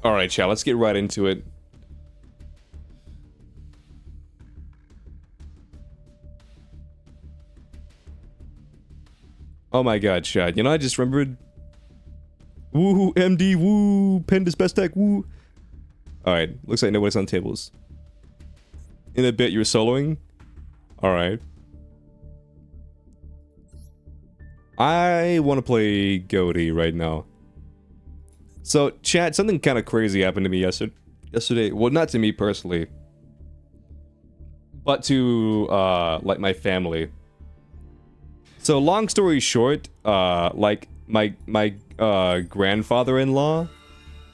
Alright, chat, let's get right into it. Oh my god, chat. You know, I just remembered. Woo, MD, woo, Penda's best tech, woo. Alright, looks like nobody's on tables. In a bit, you're soloing? Alright. I want to play Goaty right now. So, chat, something kind of crazy happened to me yesterday. Well, not to me personally, but to, like, my family. So, long story short, like, my grandfather-in-law,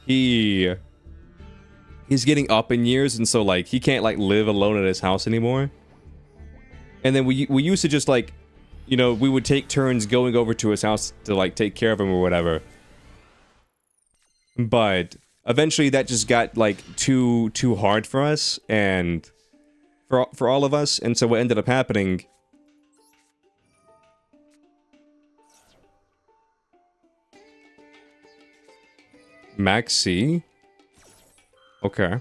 he's getting up in years, and so, like, he can't, like, live alone at his house anymore. And then we used to just, like, you know, we would take turns going over to his house to, like, take care of him or whatever. But eventually that just got, like, too hard for us, and for all of us, and so what ended up happening... Max C? Okay.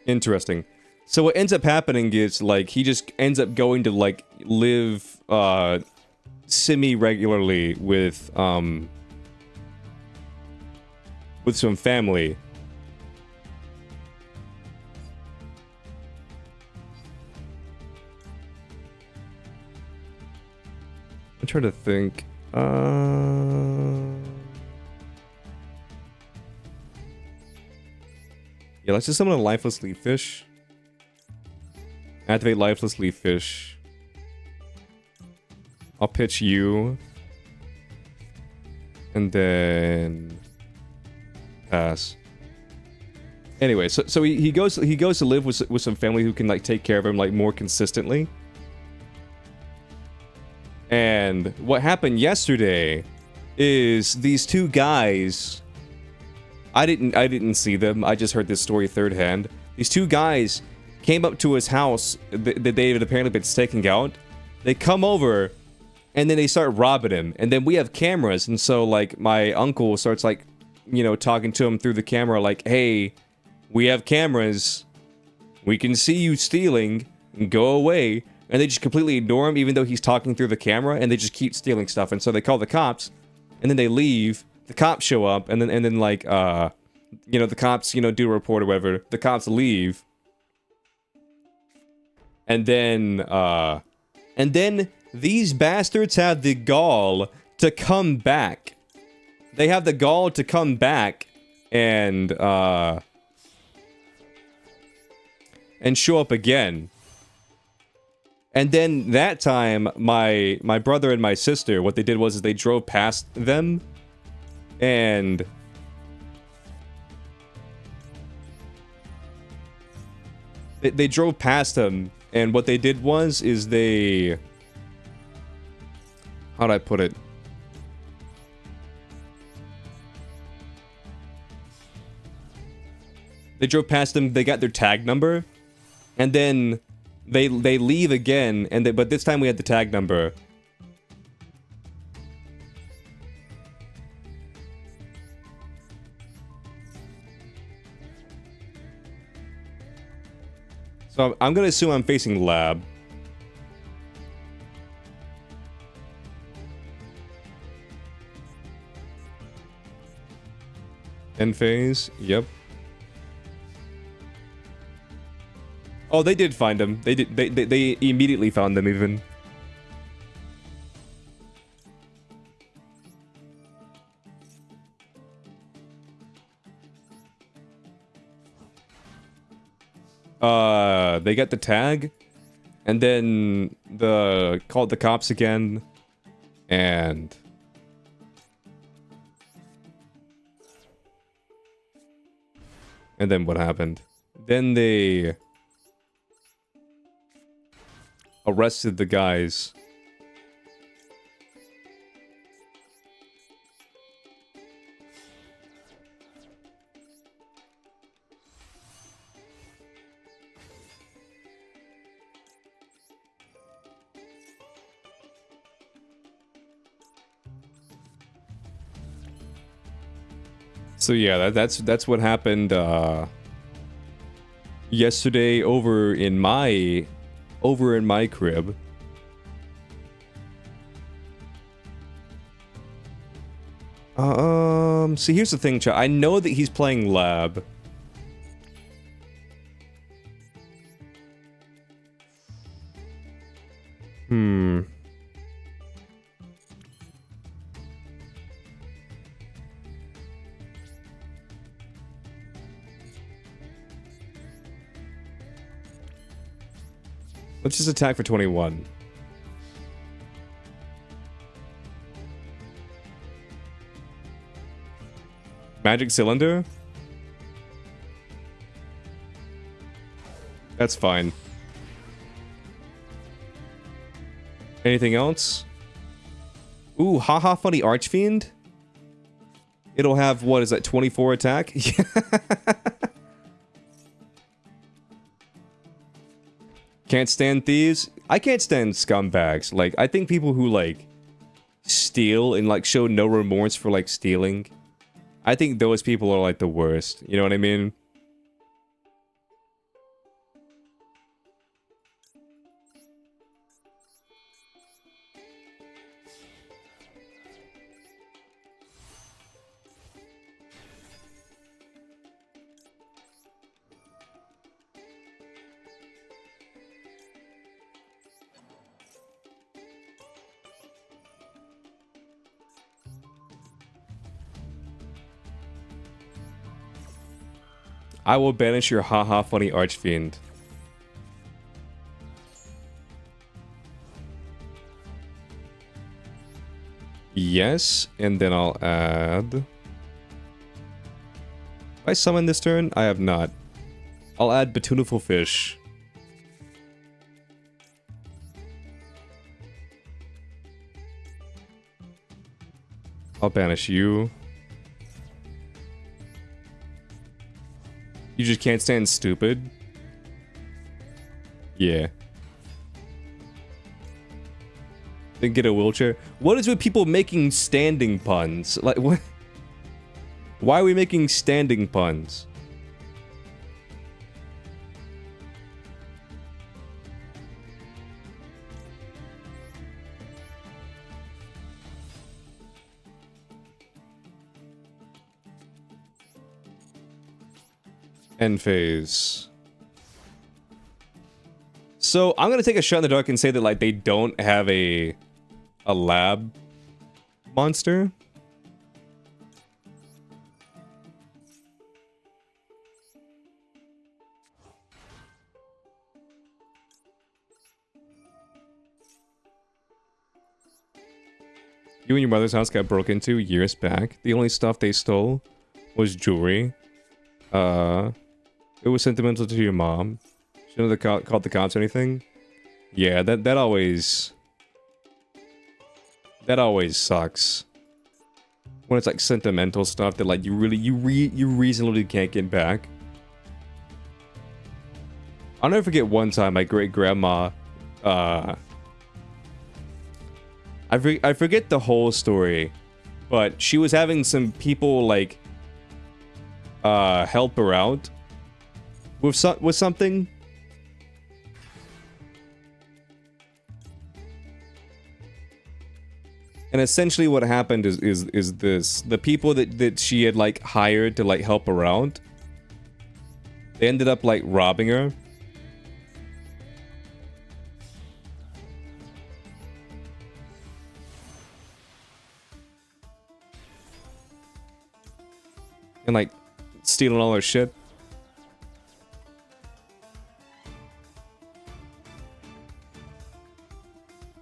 Interesting. So what ends up happening is, like, he just ends up going to, like, live, semi-regularly with some family. I'm trying to think. Yeah, let's just summon a lifeless leaf fish. Activate lifeless leaf fish. I'll pitch you. And then pass. Anyway, so he goes to live with some family who can, like, take care of him, like, more consistently. And what happened yesterday is these two guys, I didn't see them, I just heard this story third hand. These two guys came up to his house that they had apparently been staking out. They come over, and then they start robbing him. And then we have cameras, and so, like, my uncle starts, like, you know, talking to him through the camera, like, hey, we have cameras. We can see you stealing. Go away. And they just completely ignore him, even though he's talking through the camera, and they just keep stealing stuff. And so they call the cops, and then they leave. The cops show up, and then like, you know, the cops, you know, do a report or whatever. The cops leave. And then these bastards have the gall to come back. They have the gall to come back and show up again. And then that time, my brother and my sister, what they did was they drove past them, and they drove past him, and what they did was they, how'd I put it? They drove past him, they got their tag number, and then they leave again, and but this time we had the tag number. So I'm gonna assume I'm facing lab. End phase, yep. Oh, they did find him. They did. They immediately found them, even. They got the tag, and then called the cops again, and then what happened? Then they arrested the guys. So yeah, that's what happened yesterday over in my crib. See, here's the thing, chat. I know that he's playing lab. Let's just attack for 21. Magic cylinder? That's fine. Anything else? Ooh, haha funny Archfiend? It'll have, what is that, 24 attack? Can't stand thieves? I can't stand scumbags. Like, I think people who, like, steal and, like, show no remorse for, like, stealing. I think those people are, like, the worst. You know what I mean? I will banish your haha funny Archfiend. Yes, and then I'll add... Have I summoned this turn? I have not. I'll add Betuniful Fish. I'll banish you. You just can't stand stupid? Yeah. Then get a wheelchair. What is with people making standing puns? Like, what? Why are we making standing puns? End phase. So I'm gonna take a shot in the dark and say that like they don't have a lab monster. You and your mother's house got broke into years back. The only stuff they stole was jewelry. It was sentimental to your mom. Shouldn't have called the cops or anything. Yeah, that always sucks. When it's like sentimental stuff that like you reasonably can't get back. I'll never forget one time my great grandma. I forget the whole story, but she was having some people like help her out with something. And essentially what happened is this. The people that she had like hired to like help her out, they ended up like robbing her. And like stealing all her shit.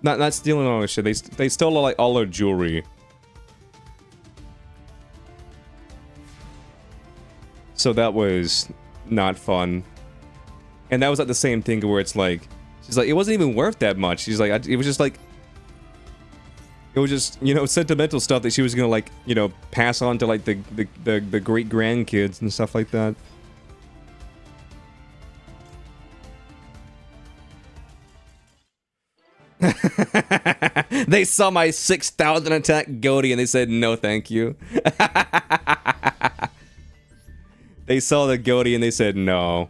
Not stealing all her shit. They stole like all her jewelry. So that was not fun. And that was like the same thing where it's like she's like it wasn't even worth that much. She's like it was just like it was just, you know, sentimental stuff that she was gonna like, you know, pass on to like the great grandkids and stuff like that. They saw my 6,000 attack goatee and they said no thank you. They saw the goatee and they said no.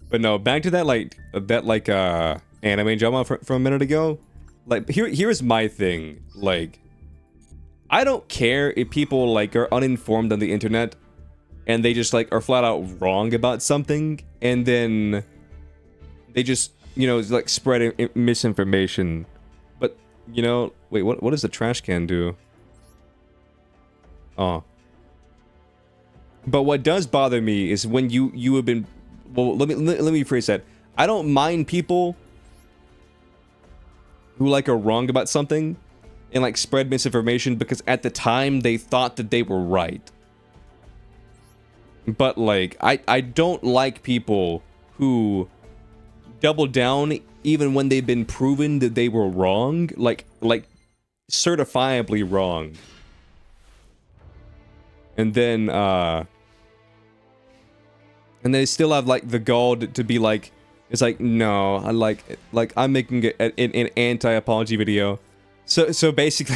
But no, back to that anime drama from a minute ago. Like here's my thing. Like, I don't care if people like are uninformed on the internet and they just like are flat out wrong about something and then they just, you know, like spread misinformation. But, you know, wait, what does the trash can do? Oh. But what does bother me is when you have been, well, let me rephrase that. I don't mind people who like are wrong about something and like spread misinformation because at the time they thought that they were right. But like I don't like people who double down even when they've been proven that they were wrong, like certifiably wrong. And then and they still have like the gall to be like, it's like, no, I like I'm making an anti-apology video. So basically,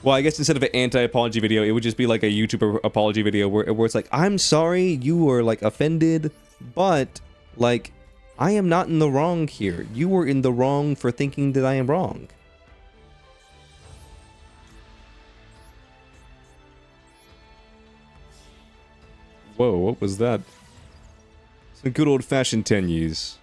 well, I guess instead of an anti-apology video, it would just be like a YouTuber apology video where it's like, I'm sorry you were like offended, but like I am not in the wrong here. You were in the wrong for thinking that I am wrong. Whoa, what was that? Some good old-fashioned tenues.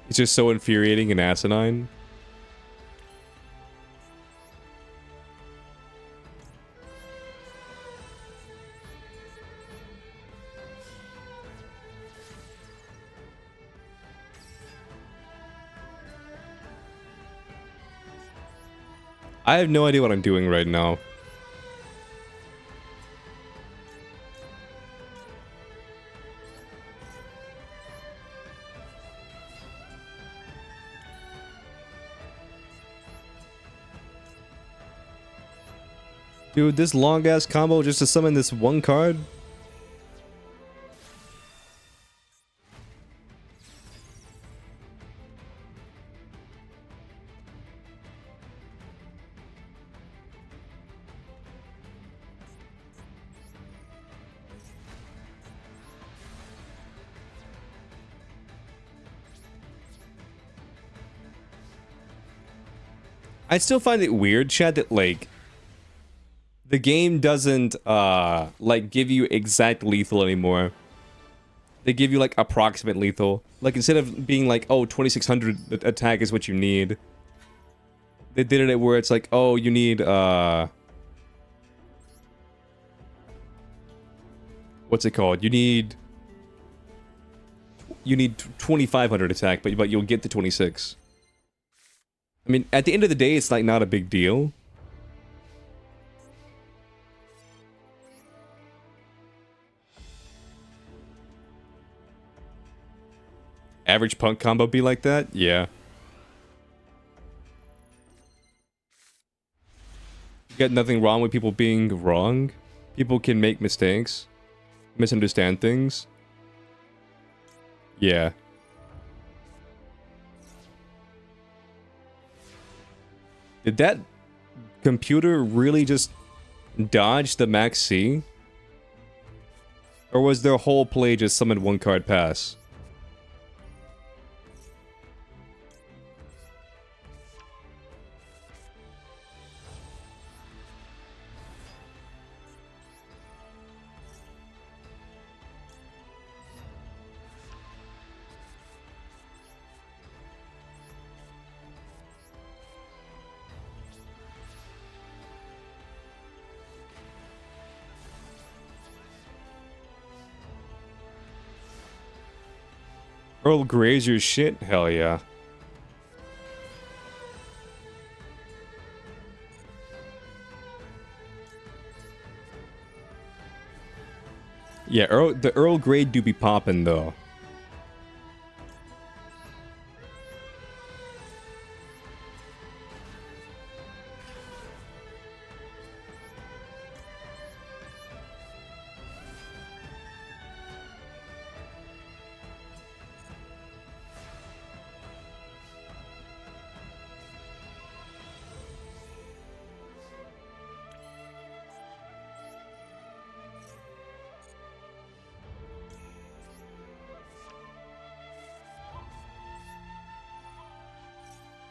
It's just so infuriating and asinine. I have no idea what I'm doing right now. Dude, this long-ass combo just to summon this one card? I still find it weird, Chad, that like the game doesn't like give you exact lethal anymore. They give you like approximate lethal. Like instead of being like, oh, 2600 attack is what you need, they did it where it's like, oh, you need what's it called? You need 2500 attack, but you'll get to 26. I mean, at the end of the day, it's like not a big deal. Average punk combo be like that? Yeah. You got nothing wrong with people being wrong. People can make mistakes, misunderstand things. Yeah. Did that computer really just dodge the max C? Or was their whole play just summon one card pass? Earl Grey's your shit? Hell yeah. Yeah, the Earl Grey do be poppin' though.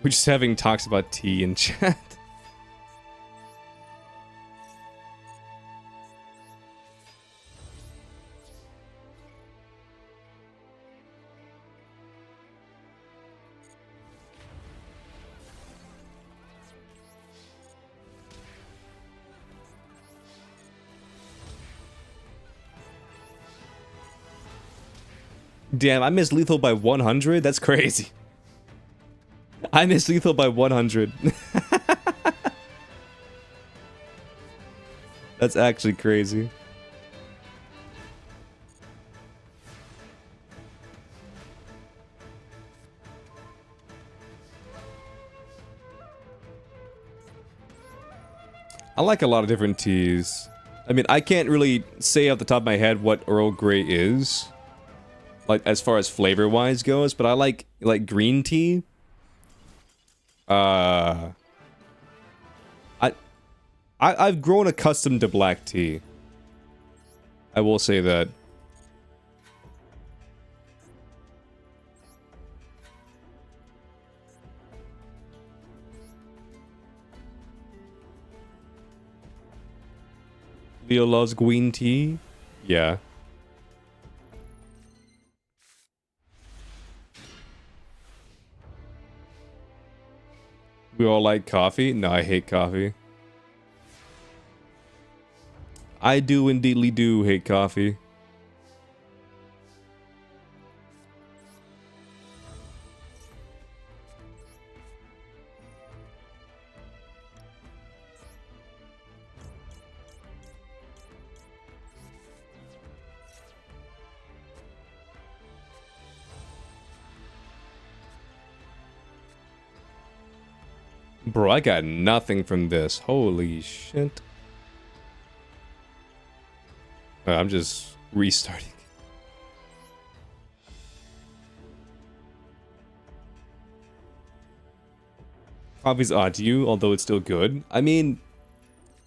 We're just having talks about tea in chat. Damn, I missed lethal by 100? That's crazy. I missed lethal by 100. That's actually crazy. I like a lot of different teas. I mean, I can't really say off the top of my head what Earl Grey is, like as far as flavor-wise goes, but I like green tea. I've grown accustomed to black tea. I will say that. Leo loves green tea? Yeah. We all like coffee? No, I hate coffee. I do indeedly do hate coffee. Bro, I got nothing from this. Holy shit. I'm just restarting. Coffee's odd to you, although it's still good. I mean,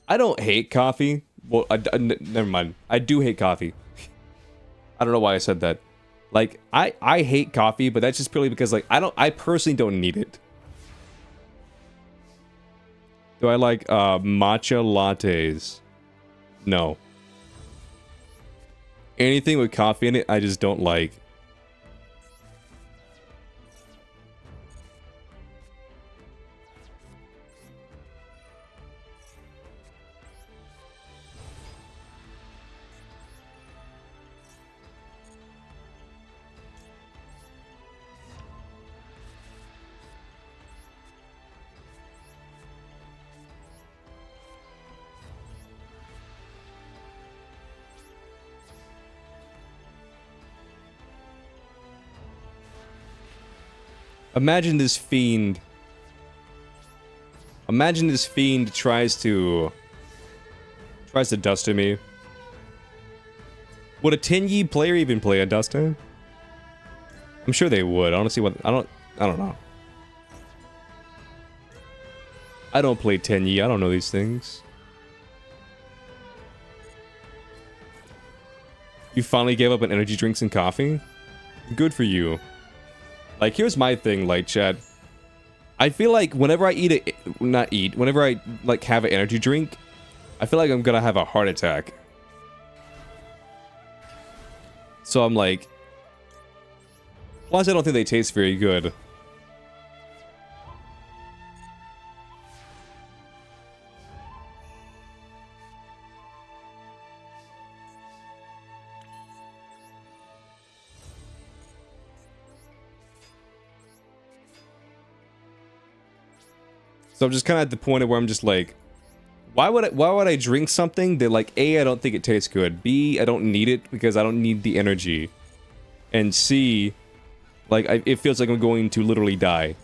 I don't hate coffee. Well, never mind. I do hate coffee. I don't know why I said that. Like, I hate coffee, but that's just purely because, like, I personally don't need it. Do I like, matcha lattes? No. Anything with coffee in it, I just don't like. Imagine this fiend. Imagine this fiend tries to Duster me. Would a Tenyi player even play a Duster? I'm sure they would. Honestly, I don't know. I don't play Tenyi. I don't know these things. You finally gave up on energy drinks and coffee? Good for you. Like, here's my thing, like, chat. I feel like whenever I whenever I, like, have an energy drink, I feel like I'm gonna have a heart attack. So I'm like... Plus, I don't think they taste very good. So I'm just kind of at the point where I'm just like, why would I drink something that, like, A, I don't think it tastes good, B, I don't need it because I don't need the energy, and C, like, it feels like I'm going to literally die.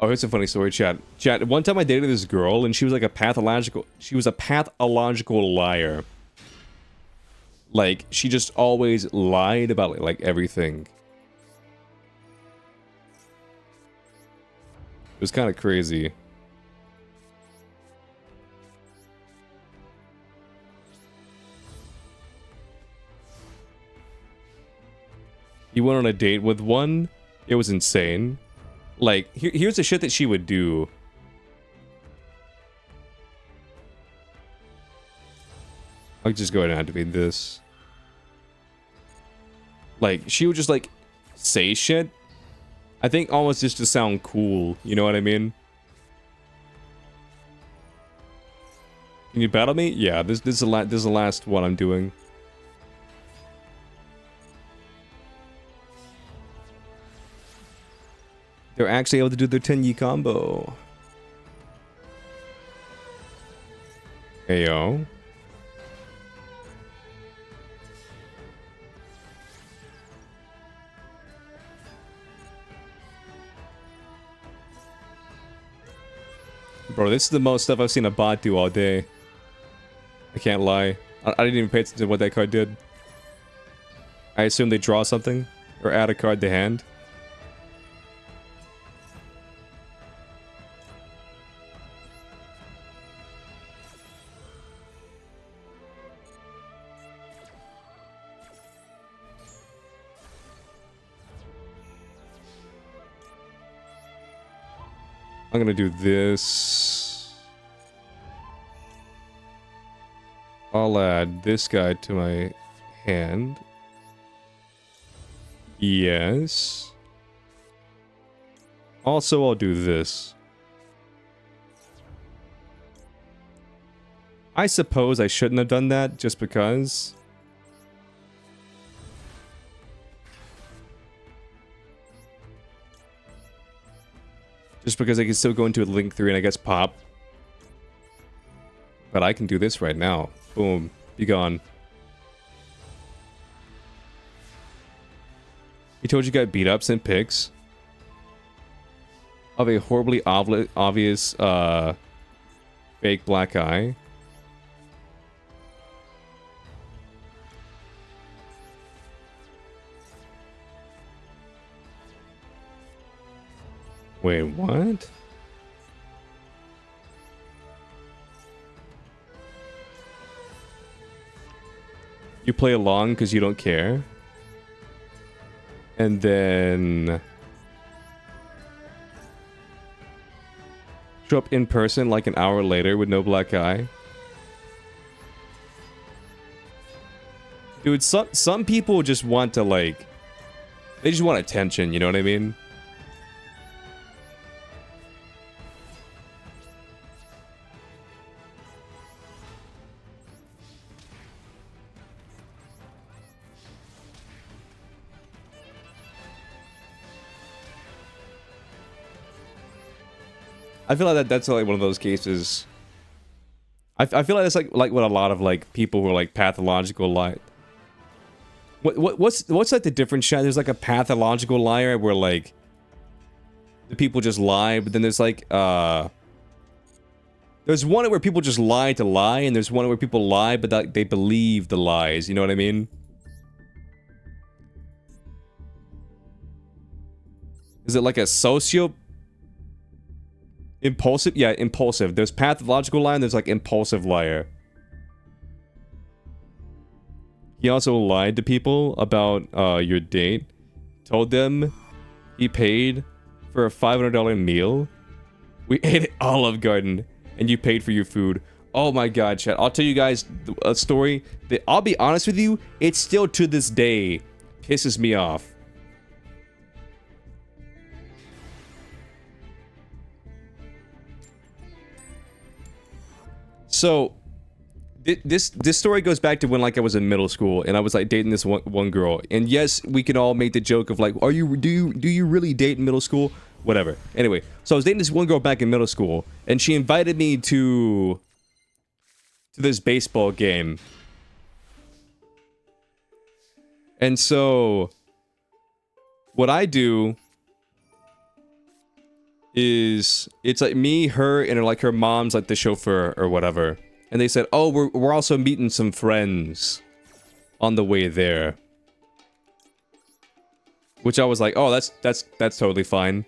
Oh, here's a funny story, chat. Chat, one time I dated this girl, and she was like a pathological liar. Like, she just always lied about, like, everything. It was kind of crazy. You went on a date with one? It was insane. Like, here's the shit that she would do. I'll just go ahead and activate this. Like, she would just, like, say shit. I think almost just to sound cool. You know what I mean? Can you battle me? Yeah, this is the last one I'm doing. They're actually able to do their 10-yi combo. Hey, yo. Bro, this is the most stuff I've seen a bot do all day. I can't lie. I didn't even pay attention to what that card did. I assume they draw something or add a card to hand. I'm gonna do this. I'll add this guy to my hand. Yes. Also, I'll do this. I suppose I shouldn't have done that just because. Just because I can still go into a Link 3 and I guess pop. But I can do this right now. Boom. Be gone. He told you got beat ups and pics of a horribly obvious fake black eye. Wait, what? You play along because you don't care? And then show up in person like an hour later with no black eye? Dude, some people just want to, like, they just want attention, you know what I mean? I feel like that's like one of those cases. I feel like that's like what a lot of like people who are like pathological lie. What's like the difference, Chad? There's like a pathological liar where like the people just lie, but then there's like there's one where people just lie to lie, and there's one where people lie but that they believe the lies. You know what I mean? Is it like a socio? Impulsive? Yeah, impulsive. There's pathological liar and there's like impulsive liar. He also lied to people about your date. Told them he paid for a $500 meal. We ate at Olive Garden and you paid for your food. Oh my god, chat. I'll tell you guys a story that, I'll be honest with you, it still to this day pisses me off. So, this story goes back to when like I was in middle school and I was like dating this one girl. And yes, we can all make the joke of like, do you really date in middle school? Whatever. Anyway, so I was dating this one girl back in middle school, and she invited me to this baseball game. And so what I do is it's like me, her, and like her mom's like the chauffeur or whatever. And they said, "Oh, we're also meeting some friends on the way there." Which I was like, "Oh, that's totally fine."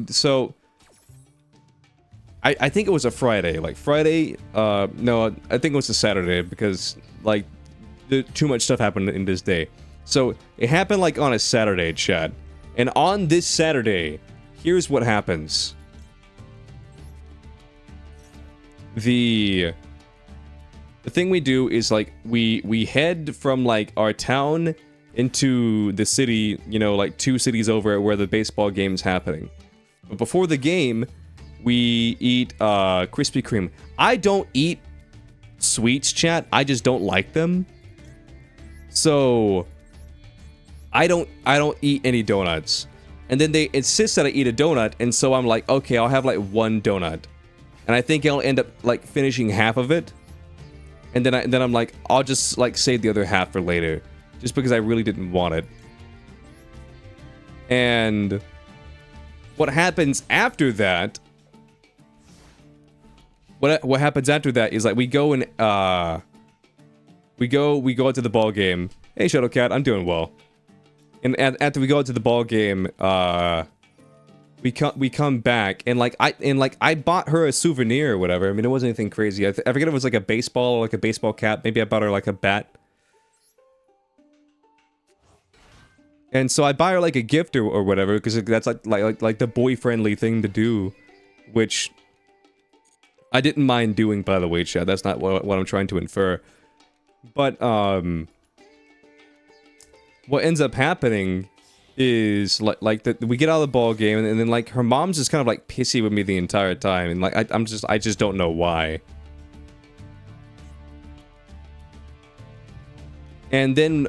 So I think it was a Friday. Like Friday, no, I think it was a Saturday because like too much stuff happened in this day. So it happened like on a Saturday, chat. And on this Saturday, here's what happens. The thing we do is like we head from like our town into the city, you know, like 2 cities over where the baseball game's happening. But before the game, we eat Krispy Kreme. I don't eat sweets, chat. I just don't like them. So I don't eat any donuts. And then they insist that I eat a donut, and so I'm like, okay, I'll have like 1 donut. And I think I'll end up like finishing half of it. And then I'm like, I'll just like save the other half for later. Just because I really didn't want it. And what happens after that... What happens after that is like we go and we go into the ball game. Hey Shadowcat, I'm doing well. And after we go into the ball game, we come back and I bought her a souvenir or whatever. I mean, it wasn't anything crazy. I forget if it was like a baseball or like a baseball cap. Maybe I bought her like a bat. And so I buy her like a gift or whatever because that's like the boy-friendly thing to do, which I didn't mind doing, by the way, chat. That's not what I'm trying to infer. But what ends up happening is we get out of the ball game and then like her mom's just kind of like pissy with me the entire time, and like I just don't know why. And then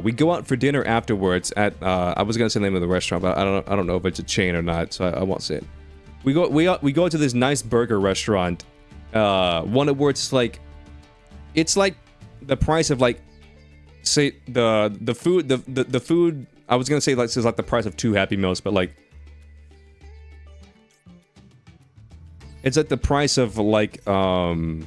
we go out for dinner afterwards at I was gonna say the name of the restaurant, but I don't know if it's a chain or not, so I won't say it. We go to this nice burger restaurant, one where it's like the price of like, say the food. I was gonna say like this is like the price of 2 Happy Meals, but like it's at the price of like of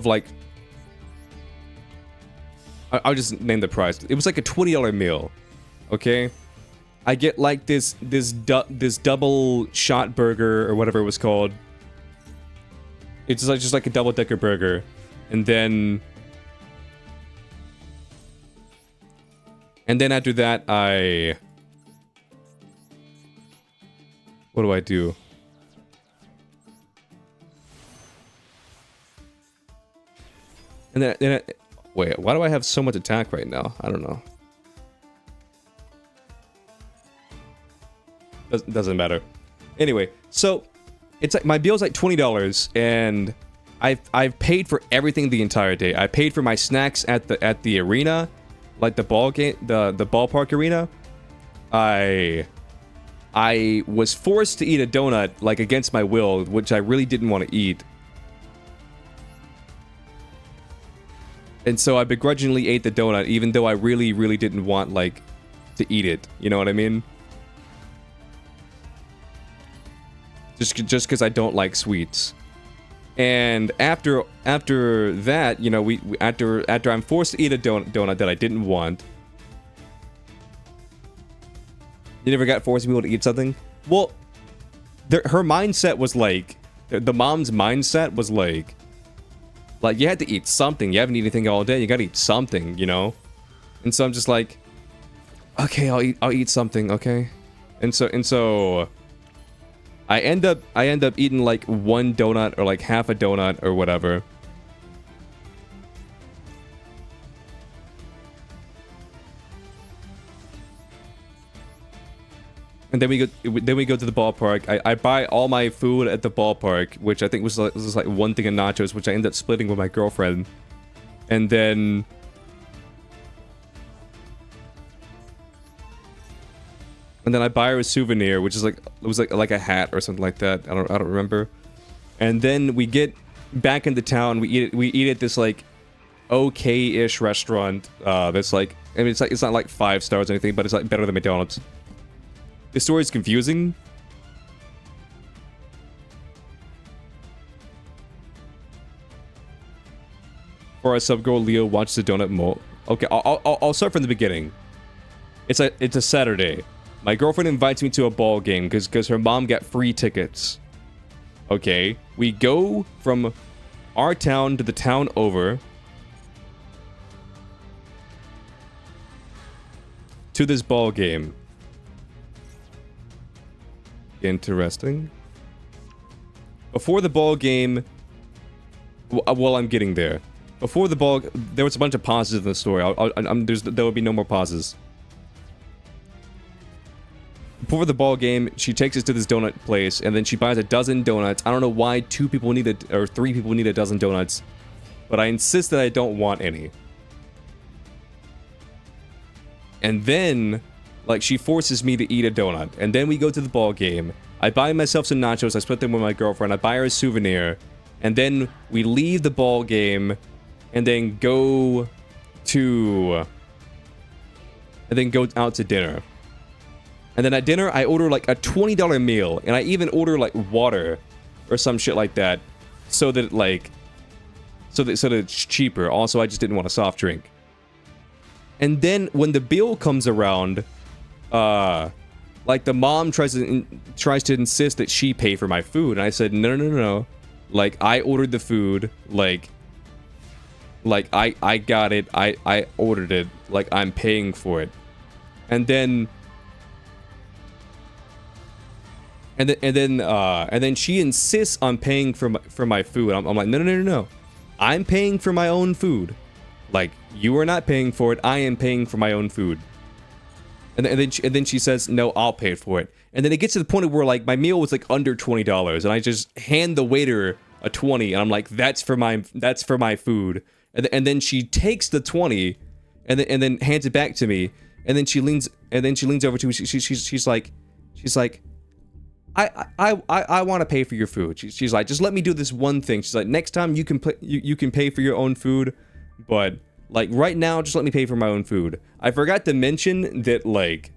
like I'll just name the price. It was like a $20 meal. Okay, I get like this double shot burger or whatever it was called. It's just like a double-decker burger, and then after that what do I do? And then wait, why do I have so much attack right now? I don't know. Doesn't matter. Anyway, so it's like my bill's like $20, and I've paid for everything the entire day. I paid for my snacks at the arena, like the ballpark arena. I was forced to eat a donut like against my will, which I really didn't want to eat. And so I begrudgingly ate the donut, even though I really, really didn't want, like, to eat it. You know what I mean? Just because I don't like sweets. And after that, you know, after I'm forced to eat a donut that I didn't want. You never got forcing people to eat something? Well, her mindset was like, the mom's mindset was like, you had to eat something. You haven't eaten anything all day. You gotta eat something, you know? And so I'm just like, okay, I'll eat something, okay? And so I end up eating like 1 donut or like half a donut or whatever. And then we go to the ballpark. I buy all my food at the ballpark, which I think was like 1 thing of nachos, which I ended up splitting with my girlfriend. And then I buy her a souvenir, which is like it was like a hat or something like that. I don't remember. And then we get back into town. We eat at this like okay-ish restaurant. That's like, I mean, it's not like 5 stars or anything, but it's like better than McDonald's. This story is confusing. For our sub-girl Leo watches the donut mole. Okay, I'll start from the beginning. It's a Saturday. My girlfriend invites me to a ball game because her mom got free tickets. Okay, we go from our town to the town over to this ball game. Interesting. Before the ball game, well, I'm getting there. Before the ball, there was a bunch of pauses in the story. There will be no more pauses. Before the ball game, she takes us to this donut place, and then she buys a dozen donuts. I don't know why 2 people need or 3 people need a dozen donuts, but I insist that I don't want any. And then, like, she forces me to eat a donut, and then we go to the ball game. I buy myself some nachos. I split them with my girlfriend. I buy her a souvenir, and then we leave the ball game. And then go out to dinner. And then at dinner, I order like a $20 meal. And I even order like water or some shit like that. So that like, so that it's cheaper. Also, I just didn't want a soft drink. And then when the bill comes around, like the mom tries to insist that she pay for my food. And I said, no. Like, I ordered the food, like I got it, I ordered it, like I'm paying for it. And then she insists on paying for my food. I'm like, no. I'm paying for my own food. Like, you are not paying for it, I am paying for my own food. And then she says, no, I'll pay for it. And then it gets to the point where like my meal was like under $20, and I just hand the waiter a 20, and I'm like, that's for my food. And then she takes the 20, and then hands it back to me. And then she leans over to me. She's like, I want to pay for your food. She's like, just let me do this one thing. She's like, next time you can pay for your own food, but like right now, just let me pay for my own food. I forgot to mention that like.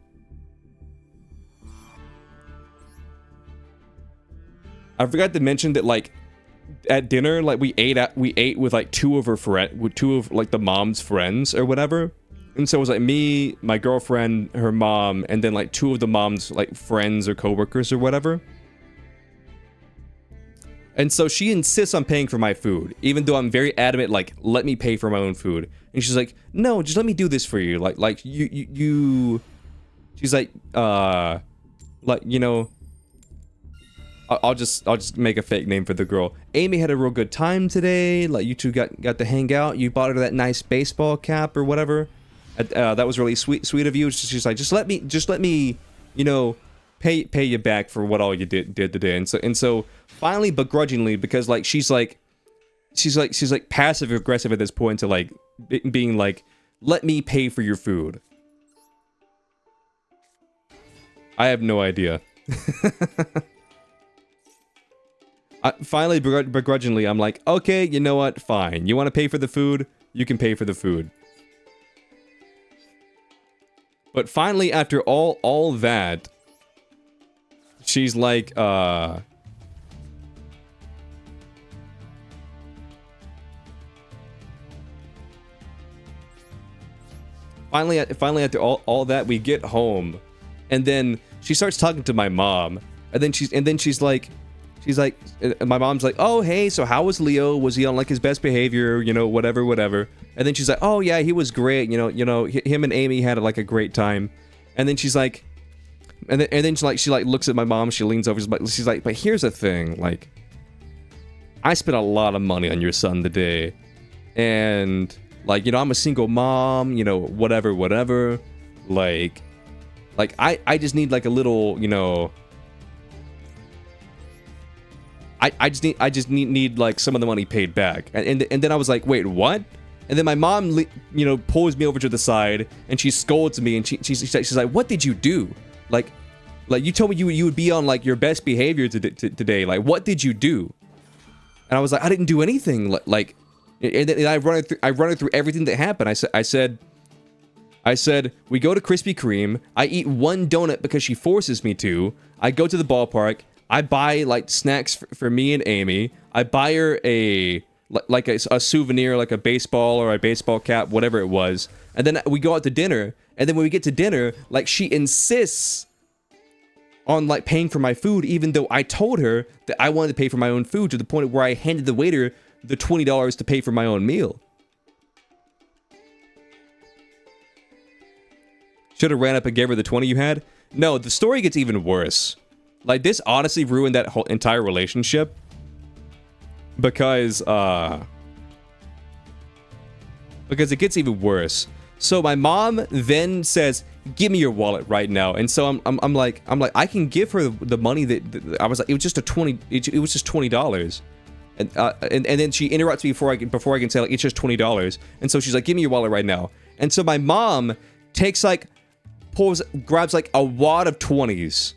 At dinner, like we ate with like 2 of the mom's friends or whatever. And so it was like me, my girlfriend, her mom, and then like 2 of the mom's like friends or coworkers or whatever. And so she insists on paying for my food, even though I'm very adamant, like, let me pay for my own food. And she's like, no, just let me do this for you. Like you she's like, you know, I'll just make a fake name for the girl. Amy had a real good time today. Like, you two got to hang out. You bought her that nice baseball cap or whatever. That was really sweet of you. She's like, just let me, you know, pay you back for what all you did today. And so finally, begrudgingly, because like she's like passive aggressive at this point to like being like, let me pay for your food. I have no idea. Finally, begrudgingly, I'm like, okay, you know what? Fine. You want to pay for the food? You can pay for the food. But finally, after all that, she's like, finally after all that, we get home, and then she starts talking to my mom, and then she's like, my mom's like, oh, hey, so how was Leo? Was he on like his best behavior? You know, whatever. And then she's like, oh yeah, he was great. You know, him and Amy had like a great time. And then she's like, and then she looks at my mom. She leans over. She's like, but here's the thing, like, I spent a lot of money on your son today, and like, you know, I'm a single mom. You know, whatever. Like I just need like a little, you know. I just need like some of the money paid back. And then I was like, wait, what? And then my mom, you know, pulls me over to the side, and she scolds me, and she's like, what did you do? Like you told me you would be on like your best behavior today. Like, what did you do? And I was like, I didn't do anything. Like, and then I run it through everything that happened. I said, we go to Krispy Kreme. I eat one donut because she forces me to. I go to the ballpark. I buy like snacks for me and Amy. I buy her a souvenir, like a baseball or a baseball cap, whatever it was. And then we go out to dinner. And then when we get to dinner, like she insists on like paying for my food, even though I told her that I wanted to pay for my own food, to the point where I handed the waiter the $20 to pay for my own meal. Should have ran up and gave her the 20 you had. No, the story gets even worse. Like, this honestly ruined that whole entire relationship. Because it gets even worse. So my mom then says, give me your wallet right now. And so I'm like, I can give her the money that I was like, it was just $20. And then she interrupts me before I can say, like, it's just $20. And so she's like, give me your wallet right now. And so my mom takes like, grabs like a wad of 20s.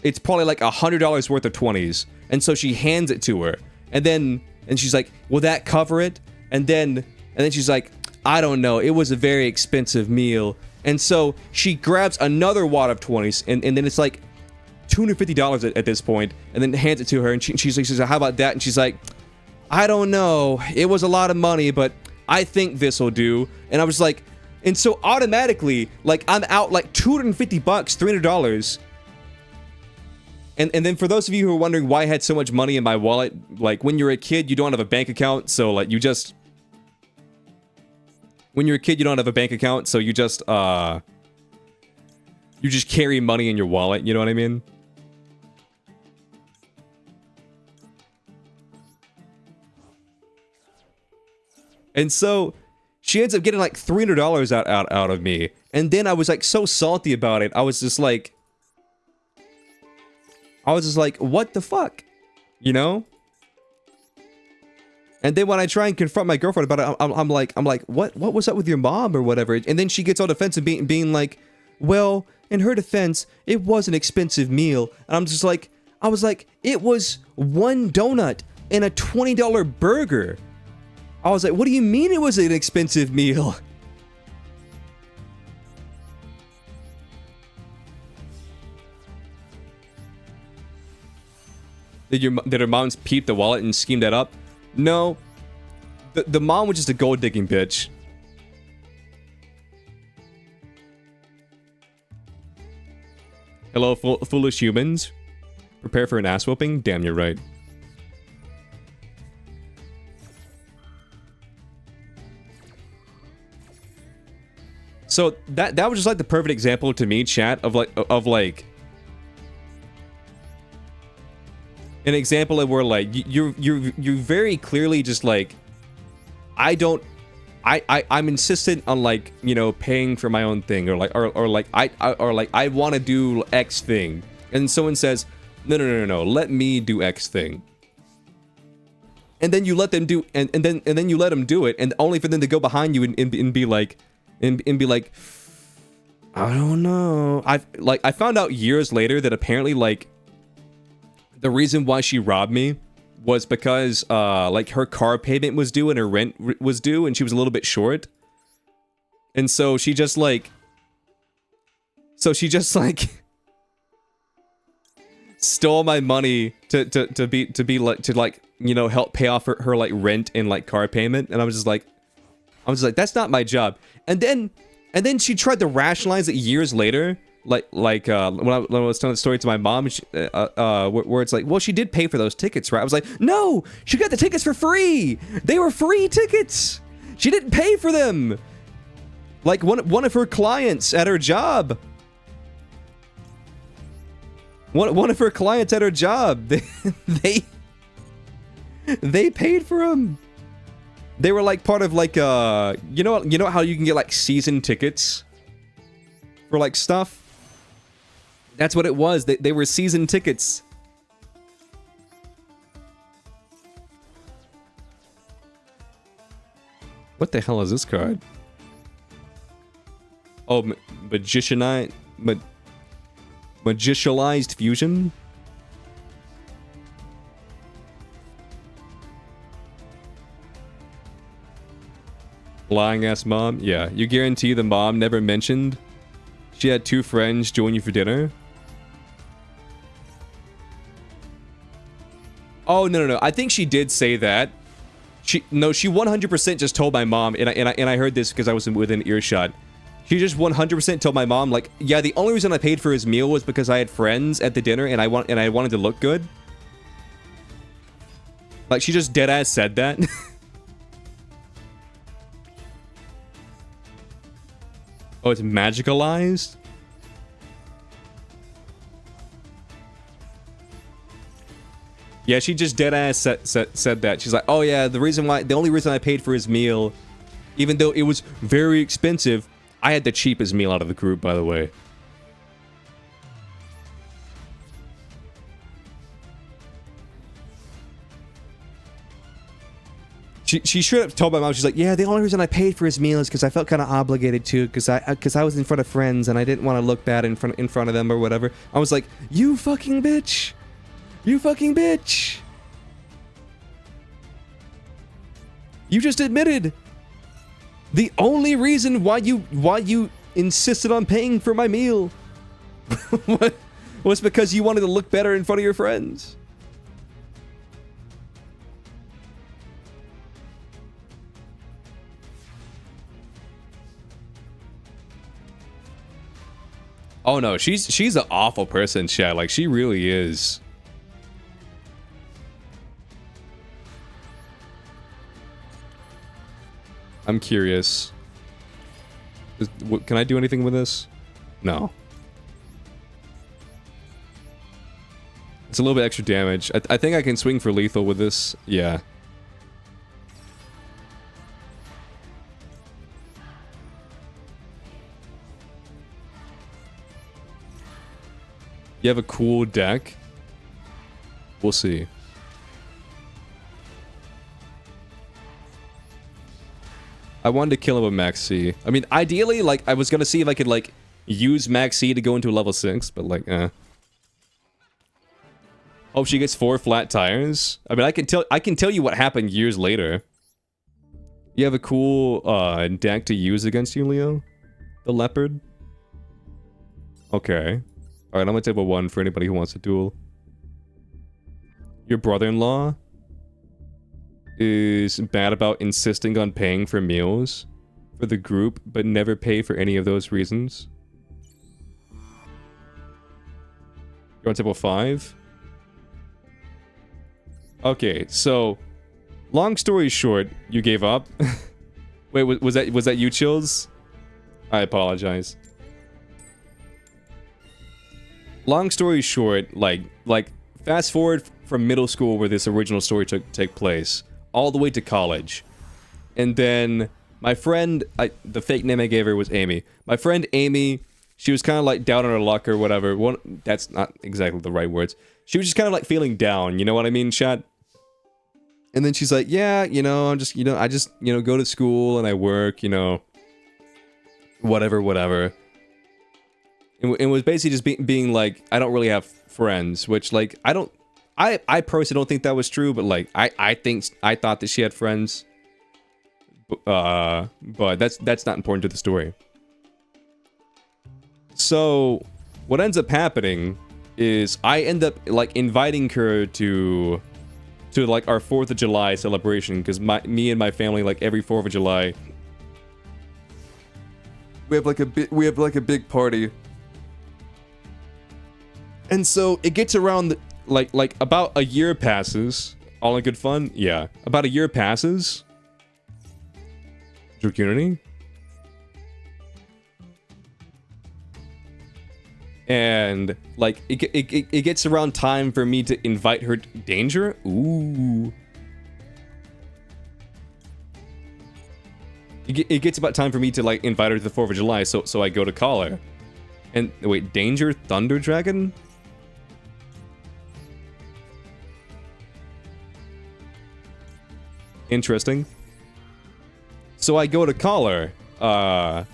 It's probably like $100 worth of 20s. And so she hands it to her. And she's like, will that cover it? And then she's like, I don't know. It was a very expensive meal. And so she grabs another wad of 20s, and then it's like $250 at this point, and then hands it to her, and she's like, how about that? And she's like, I don't know. It was a lot of money, but I think this'll do. And I was like, and so automatically, like, I'm out like $250, $300. And then for those of you who are wondering why I had so much money in my wallet, like, when you're a kid, you don't have a bank account, so like, when you're a kid, you don't have a bank account, so you just carry money in your wallet, you know what I mean? And so she ends up getting like $300 out of me. And then I was like so salty about it. I was just like, what the fuck? You know? And then when I try and confront my girlfriend about it, I'm like, what was up with your mom or whatever? And then she gets all defensive, being like, well, in her defense, it was an expensive meal. And I'm just like, I was like, it was one donut and a $20 burger. I was like, what do you mean it was an expensive meal? Did her moms peep the wallet and scheme that up? No. The mom was just a gold digging bitch. Hello, foolish humans. Prepare for an ass whooping? Damn, you're right. So that was just like the perfect example to me, chat, of like an example of where like you're very clearly just like, I'm insistent on, like, you know, paying for my own thing, or I want to do X thing, and someone says, no, let me do X thing, and then you let them do, and then you let them do it, and only for them to go behind you and be like, I don't know. I found out years later that apparently, like, the reason why she robbed me was because, like, her car payment was due and her rent was due, and she was a little bit short. And so she just, like... stole my money to like, you know, help pay off her like, rent and, like, car payment. And I was just like, that's not my job. And then she tried to rationalize it years later. When I was telling the story to my mom, where it's like, well, she did pay for those tickets, right? I was like, no, she got the tickets for free. They were free tickets. She didn't pay for them. Like one of her clients at her job. One of her clients at her job. They paid for them. They were like part of like you know how you can get like season tickets for like stuff. That's what it was. They were season tickets. What the hell is this card? Oh, Magicialized Fusion? Lying ass mom. Yeah, you guarantee the mom never mentioned she had 2 friends join you for dinner? Oh, no. I think she did say that. She 100% just told my mom, and I heard this because I was within earshot. She just 100% told my mom, like, yeah, the only reason I paid for his meal was because I had friends at the dinner and I wanted to look good. Like, she just deadass said that. Oh, it's magicalized? Yeah, she just deadass said that. She's like, oh yeah, the only reason I paid for his meal, even though it was very expensive, I had the cheapest meal out of the group, by the way. She straight up told my mom, she's like, yeah, the only reason I paid for his meal is because I felt kind of obligated to, because I was in front of friends and I didn't want to look bad in front of them or whatever. I was like, you fucking bitch. You fucking bitch. You just admitted the only reason why you insisted on paying for my meal was because you wanted to look better in front of your friends. Oh no, she's an awful person, chat. Like, she really is. I'm curious. Can I do anything with this? No. It's a little bit extra damage. I think I can swing for lethal with this. Yeah. You have a cool deck? We'll see. I wanted to kill him with Max C. I mean, ideally, like, I was gonna see if I could, like, use Max C to go into a level 6, but, like, Oh, she gets 4 flat tires? I mean, I can tell you what happened years later. You have a cool, deck to use against you, Leo? The Leopard? Okay. Alright, I'm gonna table 1 for anybody who wants to duel. Your brother-in-law is bad about insisting on paying for meals for the group, but never pay for any of those reasons. You're on table 5? Okay, so long story short, you gave up. Wait, was that you, Chills? I apologize. Long story short, like fast forward from middle school where this original story take place, all the way to college. And then my friend, the fake name I gave her was Amy. My friend Amy, she was kind of like down on her luck or whatever. That's not exactly the right words. She was just kind of like feeling down, you know what I mean, chat? And then she's like, yeah, you know, I just go to school and I work, you know, whatever. It was basically just being like, I don't really have friends, which, like, I personally don't think that was true, but, like, I thought that she had friends. But that's not important to the story. So, what ends up happening is I end up, like, inviting her to like, our 4th of July celebration, because me and my family, like, every 4th of July, we have, like, a big party. And so it gets around, like about a year passes. All in good fun? Yeah. About a year passes. Dracunity? And, like, it gets around time for me to invite her to Danger? Ooh. It gets about time for me to, like, invite her to the 4th of July, so I go to call her. And, wait, Danger Thunder Dragon? Interesting. So I go to call her,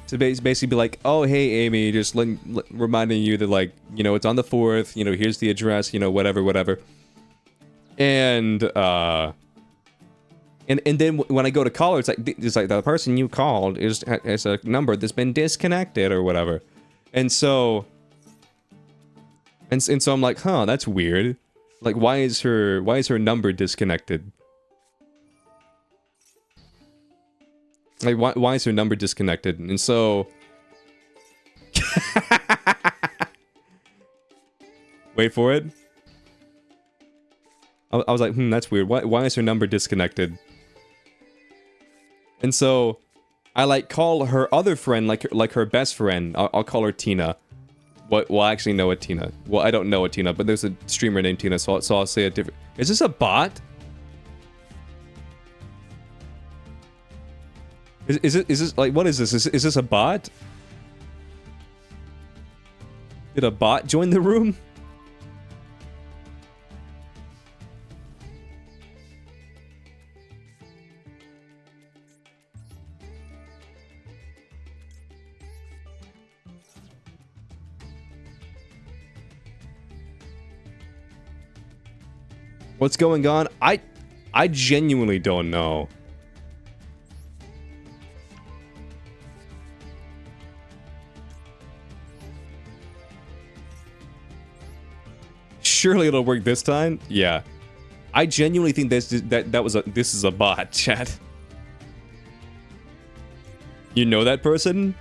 to basically be like, oh, hey, Amy, just reminding you that, like, you know, it's on the 4th, you know, here's the address, you know, whatever. And, And then when I go to call her, it's like the person you called is a number that's been disconnected or whatever. And so I'm like, huh, that's weird. Like, why is her number disconnected? Like, why is her number disconnected? And so wait for it. I was like, that's weird. Why is her number disconnected? And so I like call her other friend, like her best friend. I'll call her Tina. Well, I actually know a Tina. Well, I don't know a Tina, but there's a streamer named Tina, so I'll say a different. Is this a bot? Is this like, what is this? Is this a bot? Did a bot join the room? What's going on? I genuinely don't know. Surely it'll work this time? Yeah. I genuinely think this is a bot, chat. You know that person?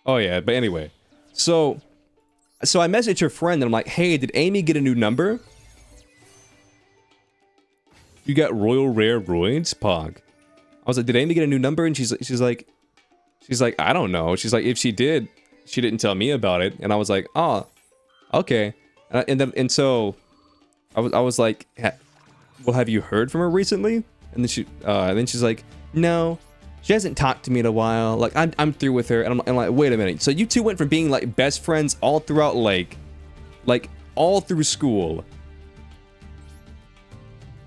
Oh yeah, but anyway. So I messaged her friend and I'm like, hey, did Amy get a new number? You got Royal Rare Roids? Pog. I was like, did Amy get a new number? And she's like, I don't know. She's like, if she did, she didn't tell me about it. And I was like, oh, okay. And so I was like, well, have you heard from her recently? And then she's like, no, she hasn't talked to me in a while. Like, I'm through with her. And I'm like, wait a minute. So you two went from being like best friends all throughout, like all through school.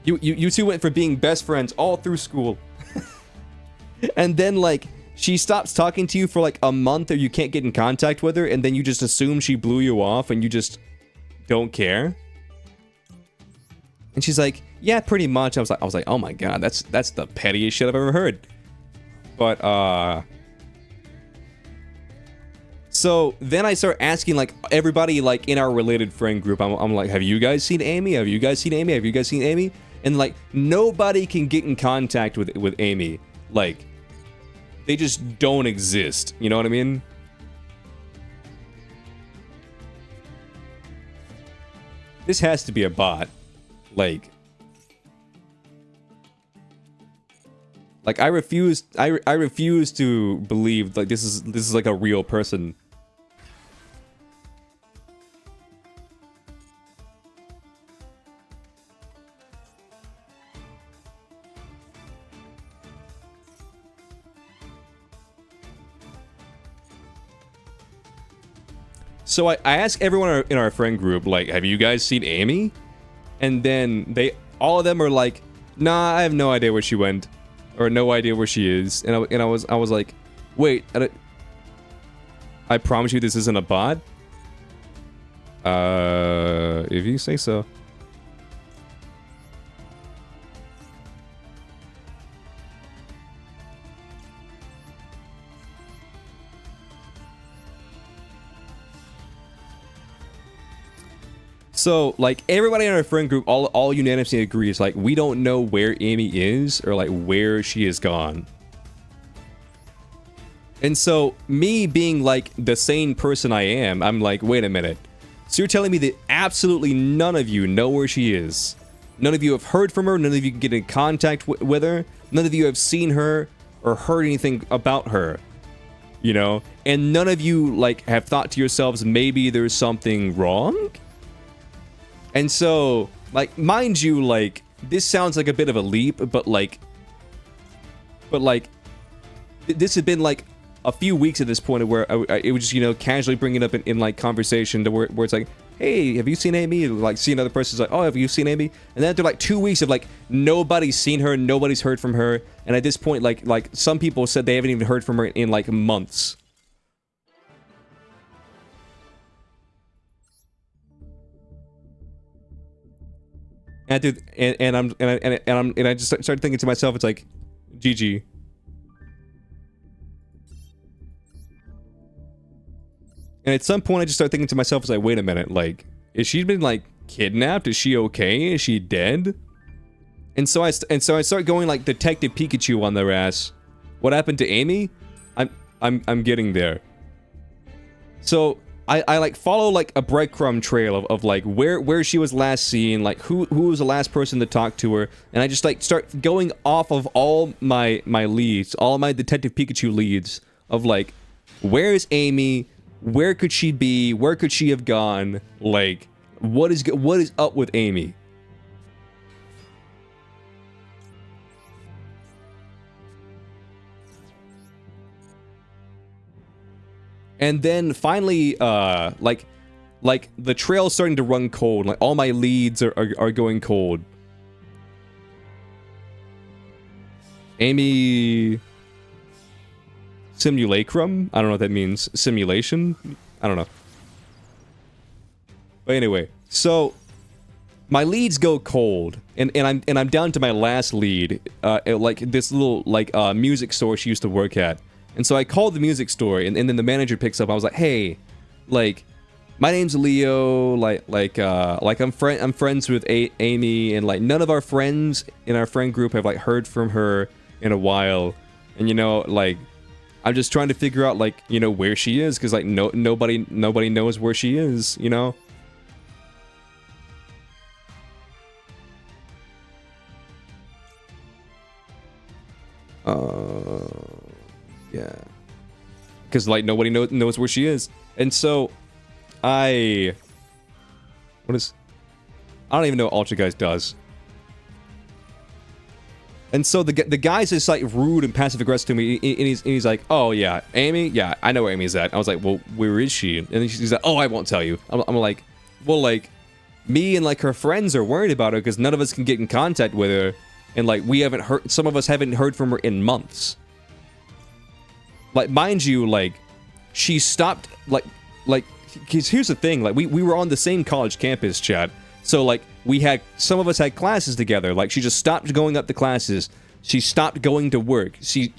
You two went from being best friends all through school. And then like she stops talking to you for like a month, or you can't get in contact with her, and then you just assume she blew you off and you just don't care. And she's like, yeah, pretty much. I was like, oh my god, that's the pettiest shit I've ever heard. But so then I start asking like everybody like in our related friend group. I'm like, have you guys seen Amy? Have you guys seen Amy? Have you guys seen Amy? And like nobody can get in contact with Amy. Like they just don't exist. You know what I mean? This has to be a bot. Like I refuse to believe like this is like a real person. So I asked everyone in our friend group, like, have you guys seen Amy? And then all of them are like, nah, I have no idea where she went. Or no idea where she is. And I was like, wait, I promise you this isn't a bot? If you say so. So, like, everybody in our friend group all unanimously agrees, like, we don't know where Amy is, or, like, where she is gone. And so, me being, like, the sane person I am, I'm like, wait a minute. So you're telling me that absolutely none of you know where she is? None of you have heard from her? None of you can get in contact with her? None of you have seen her or heard anything about her? You know? And none of you, like, have thought to yourselves, maybe there's something wrong? And so, like, mind you, like, this sounds like a bit of a leap, but like, this had been, like, a few weeks at this point where it would just, you know, casually bring it up in like conversation to where it's like, hey, have you seen Amy? Like, see another person's like, oh, have you seen Amy? And then after like 2 weeks of like nobody's seen her, nobody's heard from her, and at this point, like some people said they haven't even heard from her in like months. And I just started thinking to myself, it's like, GG. And at some point, I just started thinking to myself, it's like, wait a minute, like, is she been like kidnapped? Is she okay? Is she dead? And so I start going like Detective Pikachu on their ass. What happened to Amy? I'm getting there. So I like follow like a breadcrumb trail of like where she was last seen, like who was the last person to talk to her, and I just like start going off of all my leads, all my Detective Pikachu leads of like, where is Amy? Where could she be? Where could she have gone? Like, what is up with Amy? And then finally, like the trail's starting to run cold. Like all my leads are going cold. Amy Simulacrum? I don't know what that means. Simulation? I don't know. But anyway, so my leads go cold, and I'm down to my last lead, at like this little like music store she used to work at. And so I called the music store, and then the manager picks up. I was like, "Hey, like, my name's Leo. Like I'm friends with Amy, and like none of our friends in our friend group have like heard from her in a while. And you know, like, I'm just trying to figure out like, you know, where she is, because like nobody knows where she is. You know." Yeah. Because, like, nobody knows where she is. And so, I don't even know what Ultra Guys does. And so the guy's just, like, rude and passive-aggressive to me, and he's like, oh, yeah, Amy? Yeah, I know where Amy's at. I was like, well, where is she? And then he's like, oh, I won't tell you. I'm like, well, like, me and, like, her friends are worried about her because none of us can get in contact with her. And, like, some of us haven't heard from her in months. Like, mind you, like, she stopped, because here's the thing, like, we were on the same college campus, chat. So, like, some of us had classes together. Like, she just stopped going up to classes. She stopped going to work. She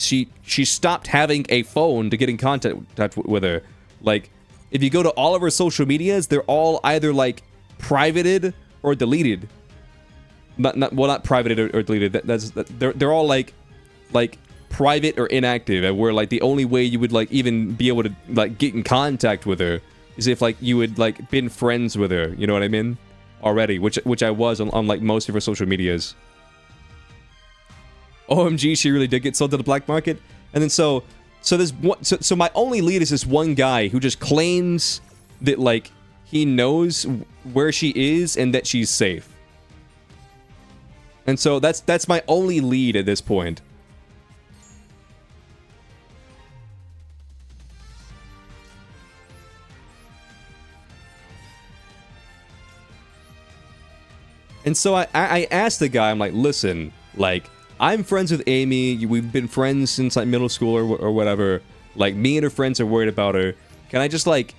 stopped having a phone to get in contact with her. Like, if you go to all of her social medias, they're all either, like, privated or deleted. Not privated or deleted. They're all, like, private or inactive, where like the only way you would like even be able to like get in contact with her is if like you would like been friends with her, you know what I mean, already, which I was on like most of her social medias. OMG, she really did get sold to the black market. And then so my only lead is this one guy who just claims that like he knows where she is and that she's safe. And so that's my only lead at this point. And so I asked the guy, I'm like, listen, like, I'm friends with Amy. We've been friends since like middle school or whatever. Like, me and her friends are worried about her. Can I just like,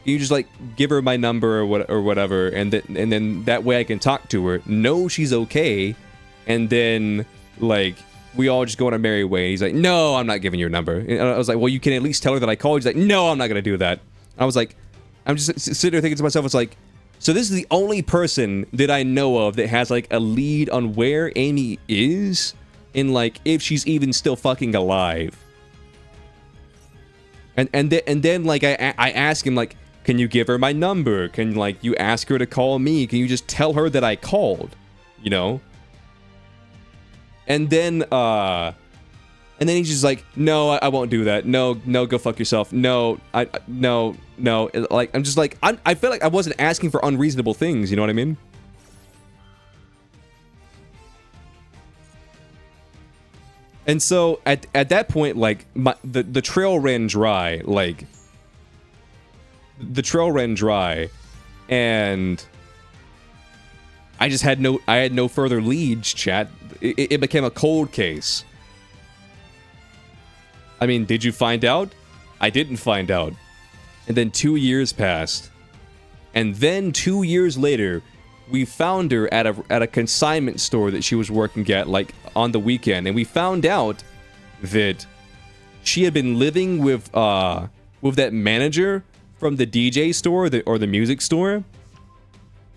you just like give her my number or whatever, and then that way I can talk to her, know she's okay, and then like we all just go on our merry way. And he's like, no, I'm not giving you your number. And I was like, well, you can at least tell her that I called. He's like, no, I'm not gonna do that. I was like, I'm just sitting there thinking to myself, it's like, so this is the only person that I know of that has, like, a lead on where Amy is and, like, if she's even still fucking alive. And then like, I ask him, like, can you give her my number? Can, like, you ask her to call me? Can you just tell her that I called? You know? And then he's just like, no, I won't do that. No, go fuck yourself. No, no. Like, I'm just like, I feel like I wasn't asking for unreasonable things, you know what I mean? And so at that point, like the trail ran dry. Like the trail ran dry, and I just had no further leads. Chat. It became a cold case. I mean, did you find out? I didn't find out. And then 2 years passed. And then 2 years later, we found her at a consignment store that she was working at, like, on the weekend. And we found out that she had been living with that manager from the DJ store or the music store.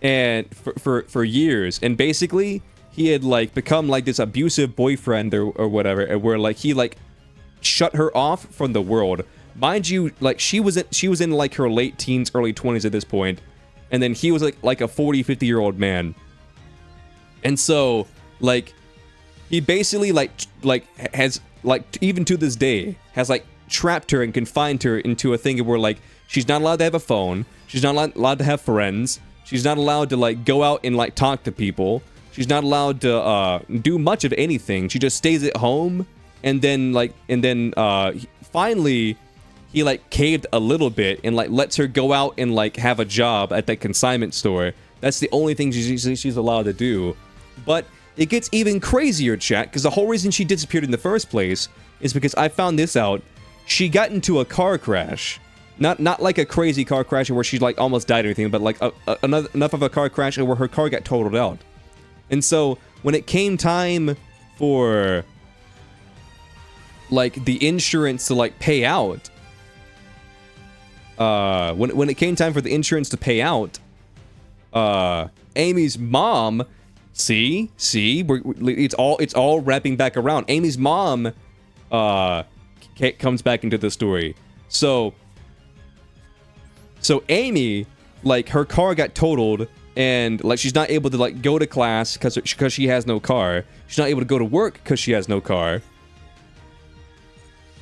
And for years. And basically, he had, like, become, like, this abusive boyfriend or whatever. And where, like, he, like, shut her off from the world. Mind you, like, she was in like her late teens, early 20s at this point, and then he was like a 50-year-old man. And so, like, he basically like has, like, even to this day, has, like, trapped her and confined her into a thing where, like, she's not allowed to have a phone, she's not allowed to have friends, she's not allowed to, like, go out and, like, talk to people, she's not allowed to do much of anything. She just stays at home. And then finally, he, like, caved a little bit and, like, lets her go out and, like, have a job at that consignment store. That's the only thing she's allowed to do. But it gets even crazier, chat, because the whole reason she disappeared in the first place is because I found this out. She got into a car crash. Not like a crazy car crash where she, like, almost died or anything, but, like, enough of a car crash where her car got totaled out. And so, when it came time for, like, the insurance to, like, pay out, when it came time for the insurance to pay out, Amy's mom, see, it's all wrapping back around. Amy's mom, comes back into the story. So Amy, like, her car got totaled, and, like, she's not able to, like, go to class because she has no car. She's not able to go to work because she has no car.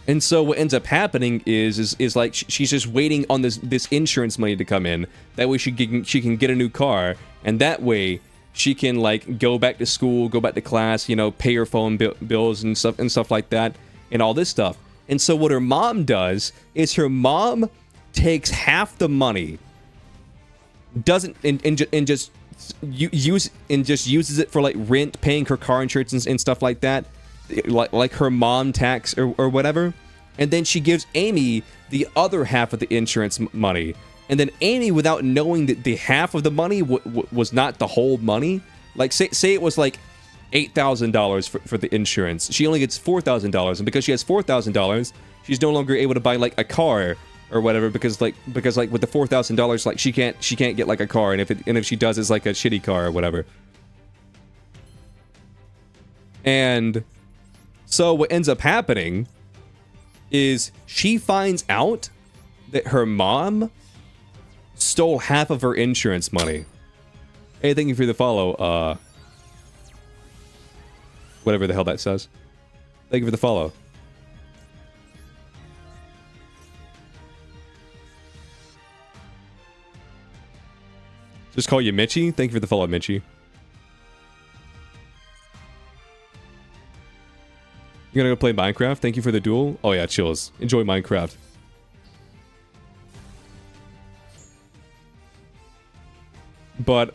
And so what ends up happening is like she's just waiting on this insurance money to come in. That way she can get a new car, and that way she can, like, go back to school, go back to class, you know, pay her phone bills and stuff like that, and all this stuff. And so what her mom does is her mom takes half the money, doesn't and just uses it for, like, rent, paying her car insurance and stuff like that. Like her mom tax or whatever, and then she gives Amy the other half of the insurance money, and then Amy, without knowing that the half of the money was not the whole money, like, say it was like $8,000 for the insurance, she only gets $4,000, and because she has $4,000, she's no longer able to buy, like, a car or whatever, because with the $4,000, like, she can't get, like, a car, and if she does, it's like a shitty car or whatever. And so what ends up happening is she finds out that her mom stole half of her insurance money. Hey, thank you for the follow. Whatever the hell that says. Thank you for the follow. Just call you Mitchie? Thank you for the follow, Mitchie. You're gonna go play Minecraft? Thank you for the duel. Oh yeah, chills. Enjoy Minecraft. But,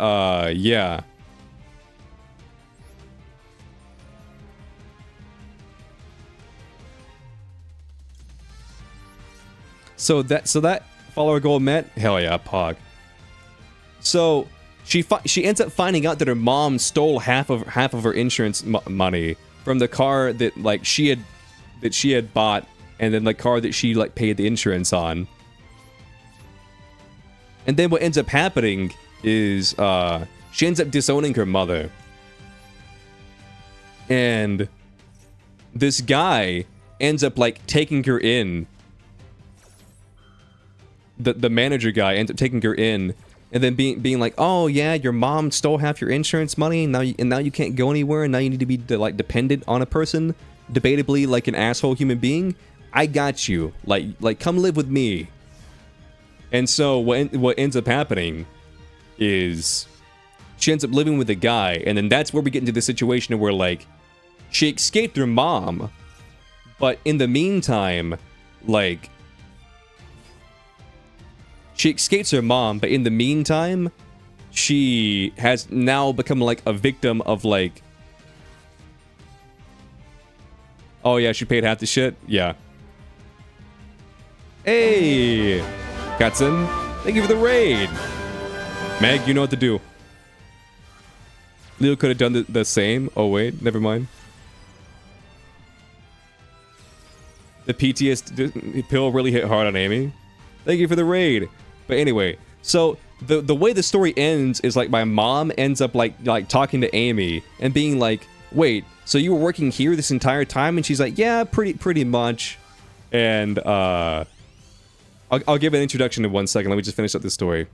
yeah. So that follower goal met? Hell yeah, Pog. So she ends up finding out that her mom stole half of her insurance money from the car that, like, she had bought, and then the car that she, like, paid the insurance on. And then what ends up happening is she ends up disowning her mother. And this guy ends up, like, taking her in. The manager guy ends up taking her in, and then being like, oh yeah, your mom stole half your insurance money, and now you can't go anywhere, and now you need to be like dependent on a person, debatably like an asshole human being. I got you, like come live with me. And so what ends up happening is she ends up living with a guy, and then that's where we get into the situation where, like, she escaped her mom, But in the meantime, like, she escapes her mom, but in the meantime, she has now become, like, a victim of, like... Oh, yeah, she paid half the shit? Yeah. Hey! Katzen, thank you for the raid! Meg, you know what to do. Leo could have done the same. Oh, wait, never mind. The PTSD pill really hit hard on Amy. Thank you for the raid. But anyway, so the way the story ends is like my mom ends up like talking to Amy and being like, "Wait, so you were working here this entire time?" And she's like, "Yeah, pretty much." And I'll give an introduction in 1 second. Let me just finish up this story.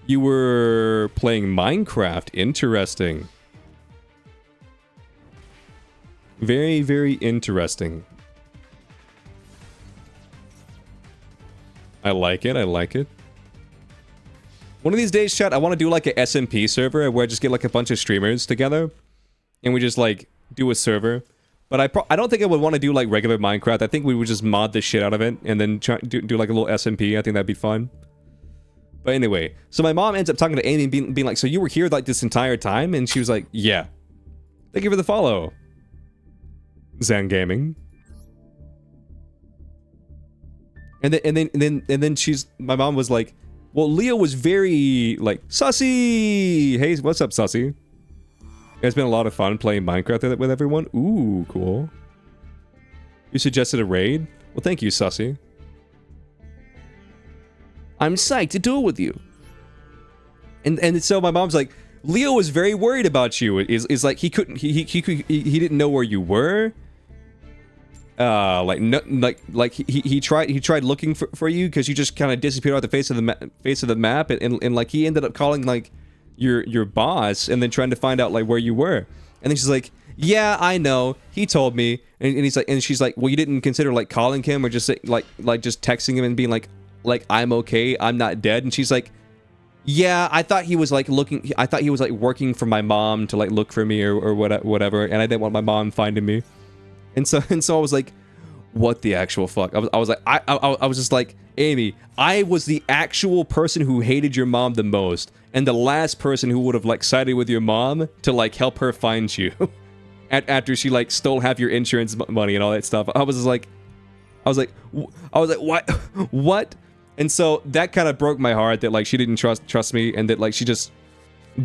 You were playing Minecraft. Interesting. Very, very interesting. I like it, I like it. One of these days, chat, I want to do like a SMP server where I just get like a bunch of streamers together. And we just like do a server. But I don't think I would want to do like regular Minecraft. I think we would just mod the shit out of it and then try do like a little SMP. I think that'd be fun. But anyway, so my mom ends up talking to Amy and being like, "So you were here like this entire time?" And she was like, "Yeah." Thank you for the follow. Zan Gaming. And then my mom was like, "Well, Leo was very like sussy. Hey, what's up, sussy? It's been a lot of fun playing Minecraft with everyone. Ooh, cool. You suggested a raid? Well, thank you, sussy. I'm psyched to duel with you." And so my mom's like, "Leo was very worried about you. Is like he didn't know where you were. He tried looking for you because you just kind of disappeared off the face of the map, and like he ended up calling like your boss and then trying to find out like where you were." And then she's like, "Yeah, I know. He told me." And he's like, and she's like, "Well, you didn't consider like calling him or just say, like just texting him and being like I'm okay, I'm not dead?" And she's like, "Yeah, I thought he was like looking. I thought he was like working for my mom to like look for me or whatever. And I didn't want my mom finding me." And so I was like, "What the actual fuck?" I was like, I was just like, "Amy, I was the actual person who hated your mom the most, and the last person who would have like sided with your mom to like help her find you, after she like stole half your insurance money and all that stuff." I was like, "What? What?" And so that kind of broke my heart that like she didn't trust me, and that like she just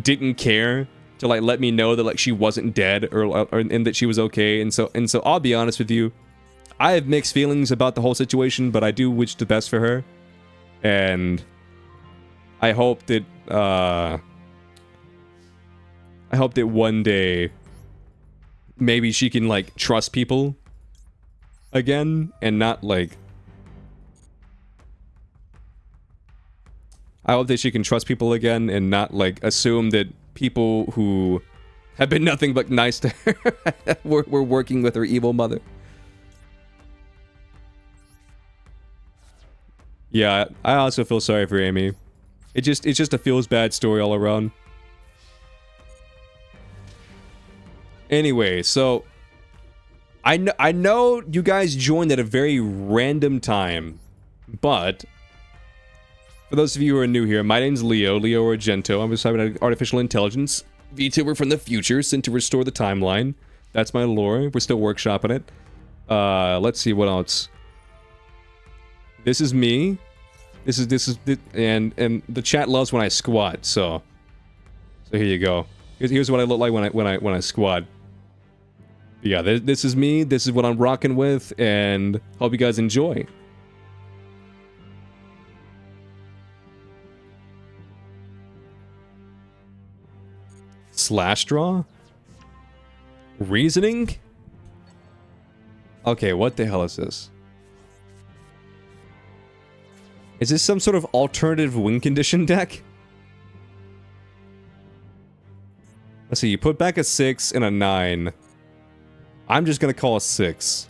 didn't care to like let me know that like she wasn't dead or and that she was okay. And so I'll be honest with you, I have mixed feelings about the whole situation, but I do wish the best for her, and I hope that one day maybe she can like trust people again and not like. I hope that she can trust people again and not like assume that people who have been nothing but nice to her were working with her evil mother. Yeah, I also feel sorry for Amy. It's just a feels bad story all around. Anyway, so I know you guys joined at a very random time, but for those of you who are new here, my name's Leo Argento. I'm a cybernetic artificial intelligence VTuber from the future, sent to restore the timeline. That's my lore. We're still workshopping it. Let's see what else. This is me. And the chat loves when I squat. So here you go. Here's what I look like when I squat. But yeah, this is me. This is what I'm rocking with, and hope you guys enjoy. Slash draw? Reasoning? Okay, what the hell is this? Is this some sort of alternative win condition deck? Let's see, you put back a 6 and a 9. I'm just gonna call a 6.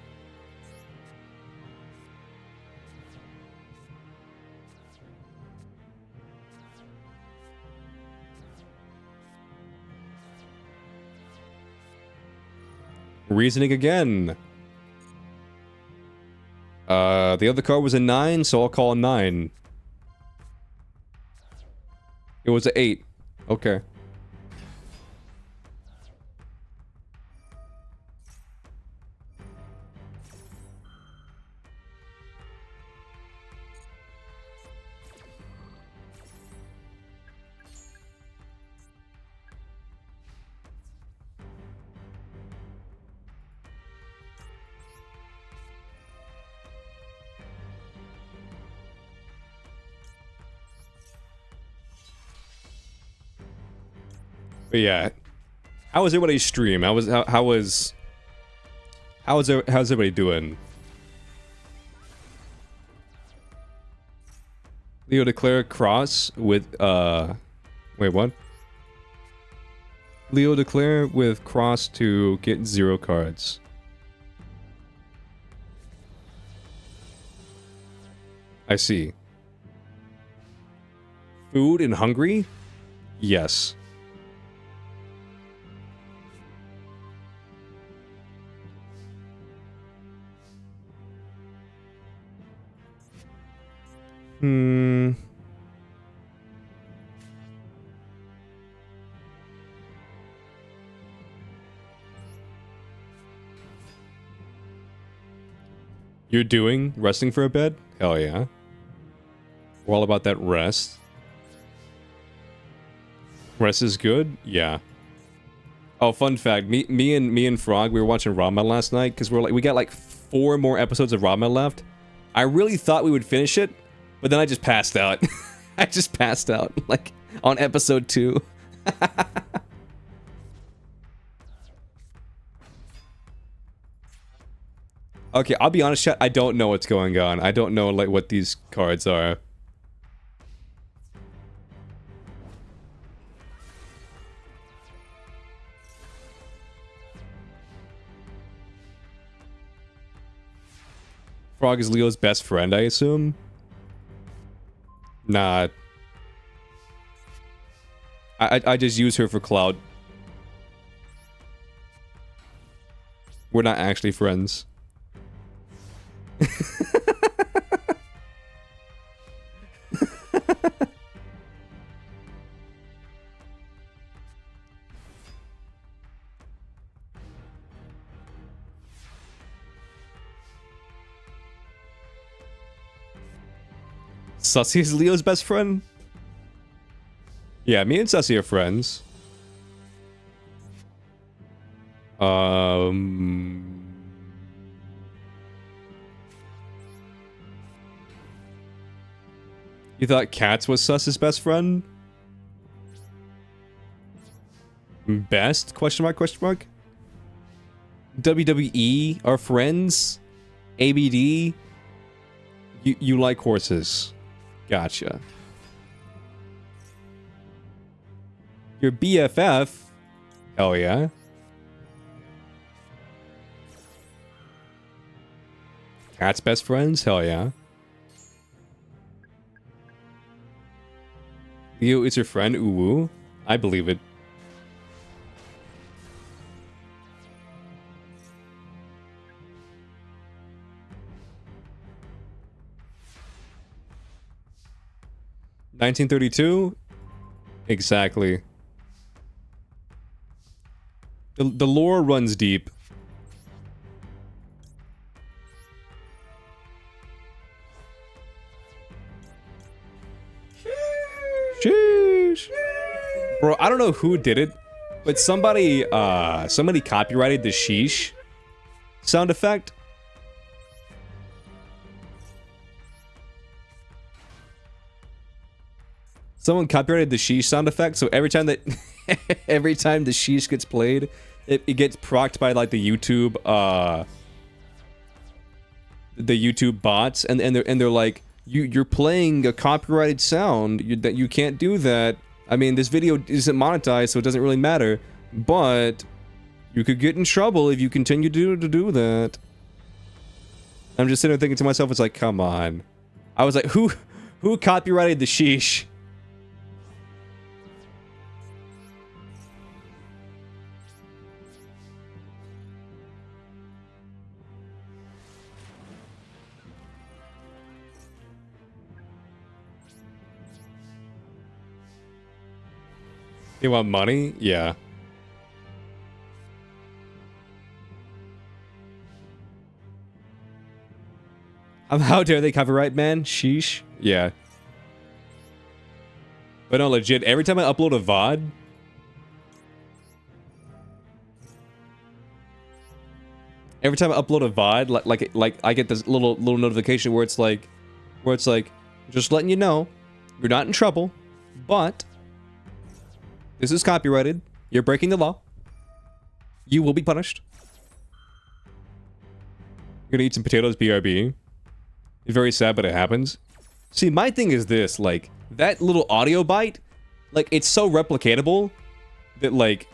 Reasoning again. The other card was a 9, so I'll call a 9. It was an 8. Okay. But yeah, how was everybody's stream? How's everybody doing? Leo declare cross with wait, what? Leo declare with cross to get 0 cards. I see. Food and hungry? Yes. You're doing resting for a bit? Hell yeah. We're all about that rest. Rest is good? Yeah. Oh, fun fact. Me and Frog, we were watching Ranma last night because we got like 4 more episodes of Ranma left. I really thought we would finish it, but then I just passed out. I just passed out, like, on episode 2. Okay, I'll be honest, chat, I don't know what's going on. I don't know, like, what these cards are. Frog is Leo's best friend, I assume? Nah. I just use her for clout. We're not actually friends. Sussy is Leo's best friend? Yeah, me and Sussy are friends. You thought Katz was Suss's best friend? Best? Question mark, question mark? WWE are friends? ABD? You like horses. Gotcha. Your BFF? Hell yeah. Cat's best friends? Hell yeah. Leo is your friend? Ooh, I believe it. $1932? Exactly. The lore runs deep. Sheesh. Bro, I don't know who did it, but somebody copyrighted the sheesh sound effect. Someone copyrighted the sheesh sound effect, so every time that every time the sheesh gets played, it gets procced by like the YouTube bots, and they're like, you're playing a copyrighted sound, that you can't do that. I mean, this video isn't monetized, so it doesn't really matter, but you could get in trouble if you continue to do that. I'm just sitting there thinking to myself, it's like, come on. I was like, who copyrighted the sheesh? They want money? Yeah. How dare they copyright, man? Sheesh. Yeah. But no, legit, every time I upload a VOD... Every time I upload a VOD, like I get this little notification where it's like, just letting you know, you're not in trouble, but this is copyrighted. You're breaking the law. You will be punished. You're gonna eat some potatoes, BRB. It's very sad, but it happens. See, my thing is this, like, that little audio bite, like, it's so replicatable that, like,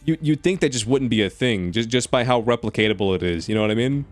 you'd think that just wouldn't be a thing, just by how replicatable it is, you know what I mean?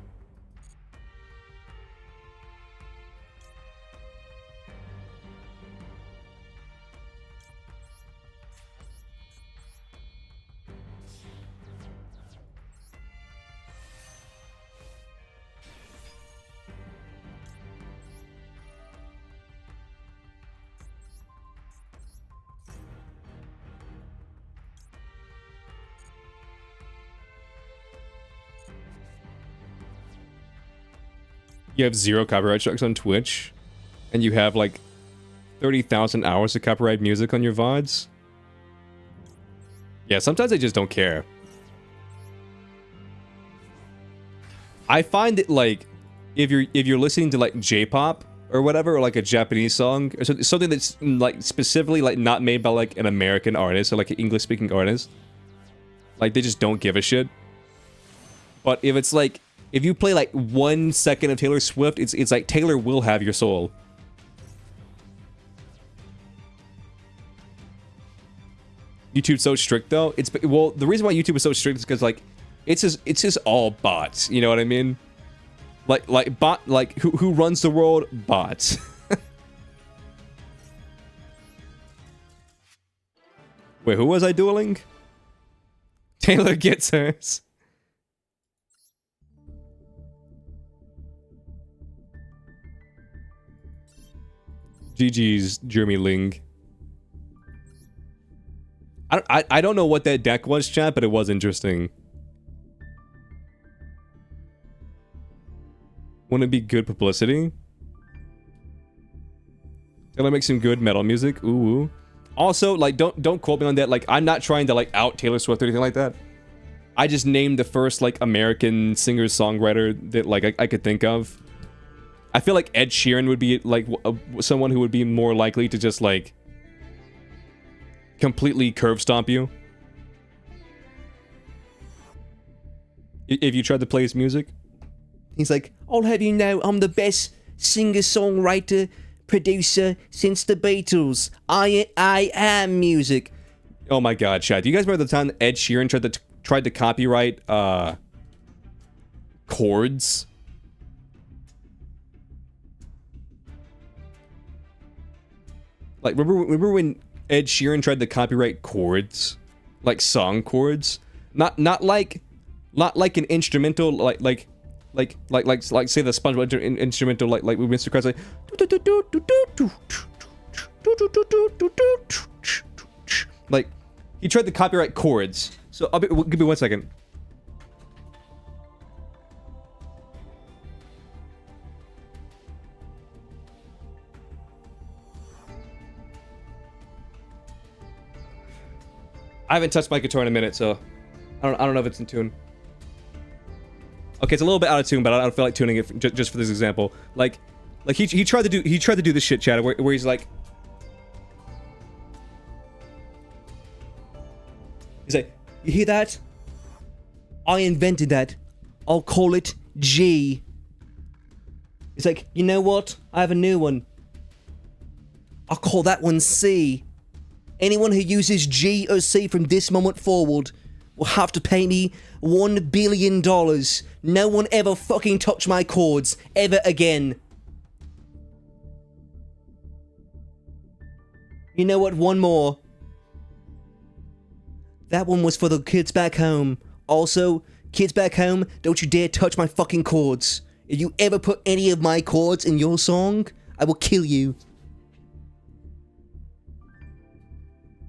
You have 0 copyright strikes on Twitch, and you have like 30,000 hours of copyright music on your VODs. Yeah, sometimes they just don't care. I find it like if you're listening to like J-pop or whatever, or like a Japanese song, or something that's like specifically like not made by like an American artist or like an English-speaking artist, like they just don't give a shit. But if it's like, if you play like 1 second of Taylor Swift, it's like Taylor will have your soul. YouTube's so strict though. Well, the reason why YouTube is so strict is because like it's just all bots. You know what I mean? Like who runs the world? Bots. Wait, who was I dueling? Taylor gets hers. GG's Jeremy Ling. I don't know what that deck was, chat, but it was interesting. Wouldn't it be good publicity? Taylor makes some good metal music. Ooh. Also, like, don't quote me on that. Like, I'm not trying to like out Taylor Swift or anything like that. I just named the first like American singer-songwriter that like I could think of. I feel like Ed Sheeran would be like someone who would be more likely to just like completely curb stomp you if you tried to play his music. He's like, I'll have you know, I'm the best singer-songwriter producer since the Beatles. I am music. Oh my god, chat. Do you guys remember the time Ed Sheeran tried to copyright chords? Like, remember when Ed Sheeran tried to copyright chords? Like song chords? Not like an instrumental, like say the SpongeBob instrumental, like with Mr. Krabs, like he tried to copyright chords. So give me 1 second. I haven't touched my guitar in a minute, so I don't know if it's in tune. Okay, it's a little bit out of tune, but I don't feel like tuning it just for this example. Like he tried to do this shit, chat, where he's like, you hear that? I invented that. I'll call it G. He's like, you know what? I have a new one. I'll call that one C. Anyone who uses G or C from this moment forward will have to pay me $1 billion. No one ever fucking touch my chords ever again. You know what? One more. That one was for the kids back home. Also, kids back home, don't you dare touch my fucking chords. If you ever put any of my chords in your song, I will kill you.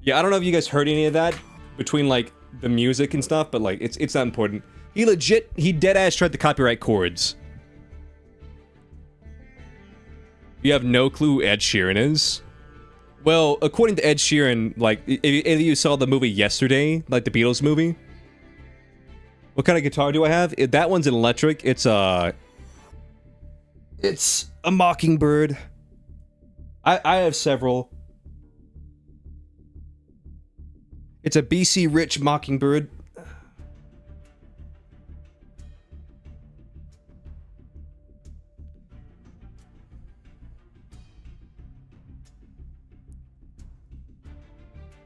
Yeah, I don't know if you guys heard any of that between like the music and stuff, but like it's not important. He dead ass tried to copyright chords. You have no clue who Ed Sheeran is? Well, according to Ed Sheeran, like, if you saw the movie Yesterday, like the Beatles movie, what kind of guitar do I have? That one's an electric. It's a Mockingbird. I have several. It's a BC Rich Mockingbird.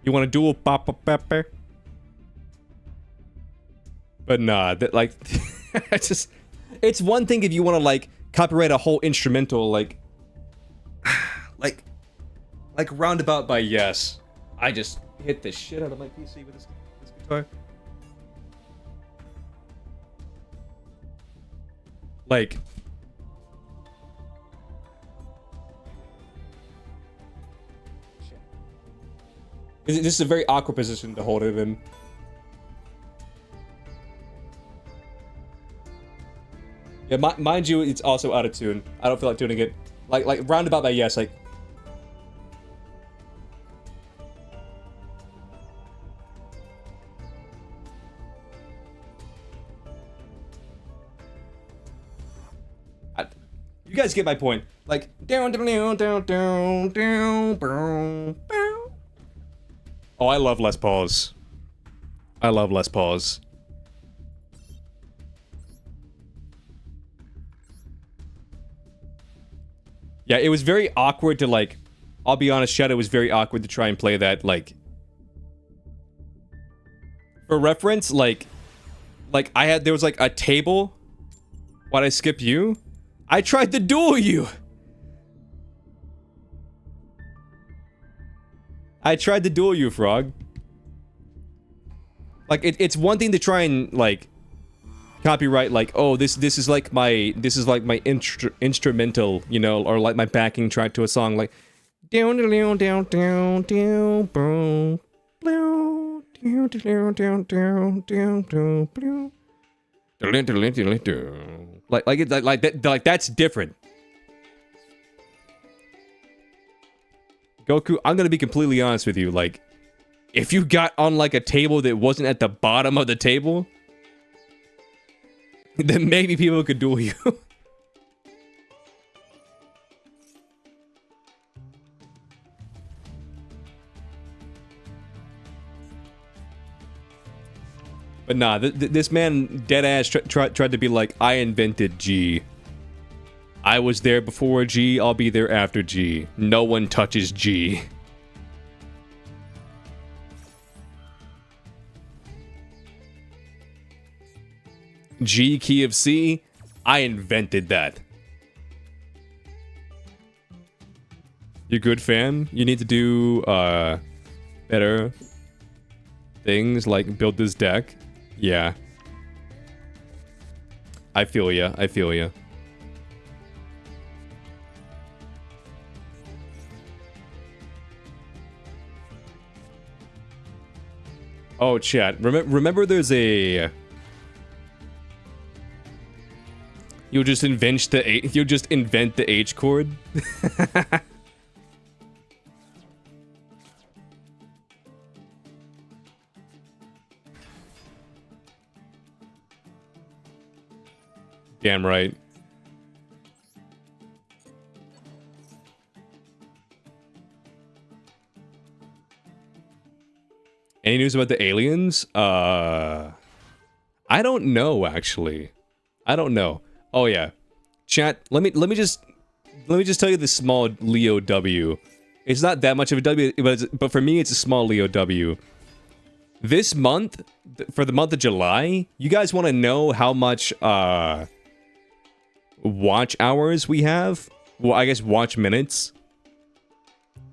You want to dual Papa Pepper? But nah, that like, it's one thing if you want to like copyright a whole instrumental, like Roundabout by Yes. I just hit the shit out of my PC with this guitar. Like, this is a very awkward position to hold it in. Yeah, mind you, it's also out of tune. I don't feel like tuning it. Like Roundabout by Yes, like. You guys get my point. Like, down, down, down, down, down, down, down, down. Oh, I love Les Pauls. I love Les Pauls. Yeah, it was very awkward to like, I'll be honest, Shadow, it was very awkward to try and play that, like, for reference, like there was like a table. Why'd I skip you? I tried to duel you! I tried to duel you, Frog. Like, it's one thing to try and, like, copyright, like, oh, this is like my instrumental, you know, or like my backing track to a song, like, down, down, down, down, down, boom, down, down, down, down, down, down, down. Like that's different. Goku, I'm gonna be completely honest with you. Like, if you got on like a table that wasn't at the bottom of the table, then maybe people could duel you. But nah, this man deadass tried to be like, I invented G. I was there before G, I'll be there after G. No one touches G. G key of C, I invented that. You good, fam? You need to do, better things, like build this deck. Yeah. I feel ya, I feel ya. Oh, chat. Remember there's a... You'll just invent the H chord? Damn right. Any news about the aliens? I don't know, actually. I don't know. Oh yeah. Chat, let me just tell you the small Leo W. It's not that much of a W, but for me it's a small Leo W. This month, for the month of July, you guys want to know how much watch hours we have? Well, I guess watch minutes.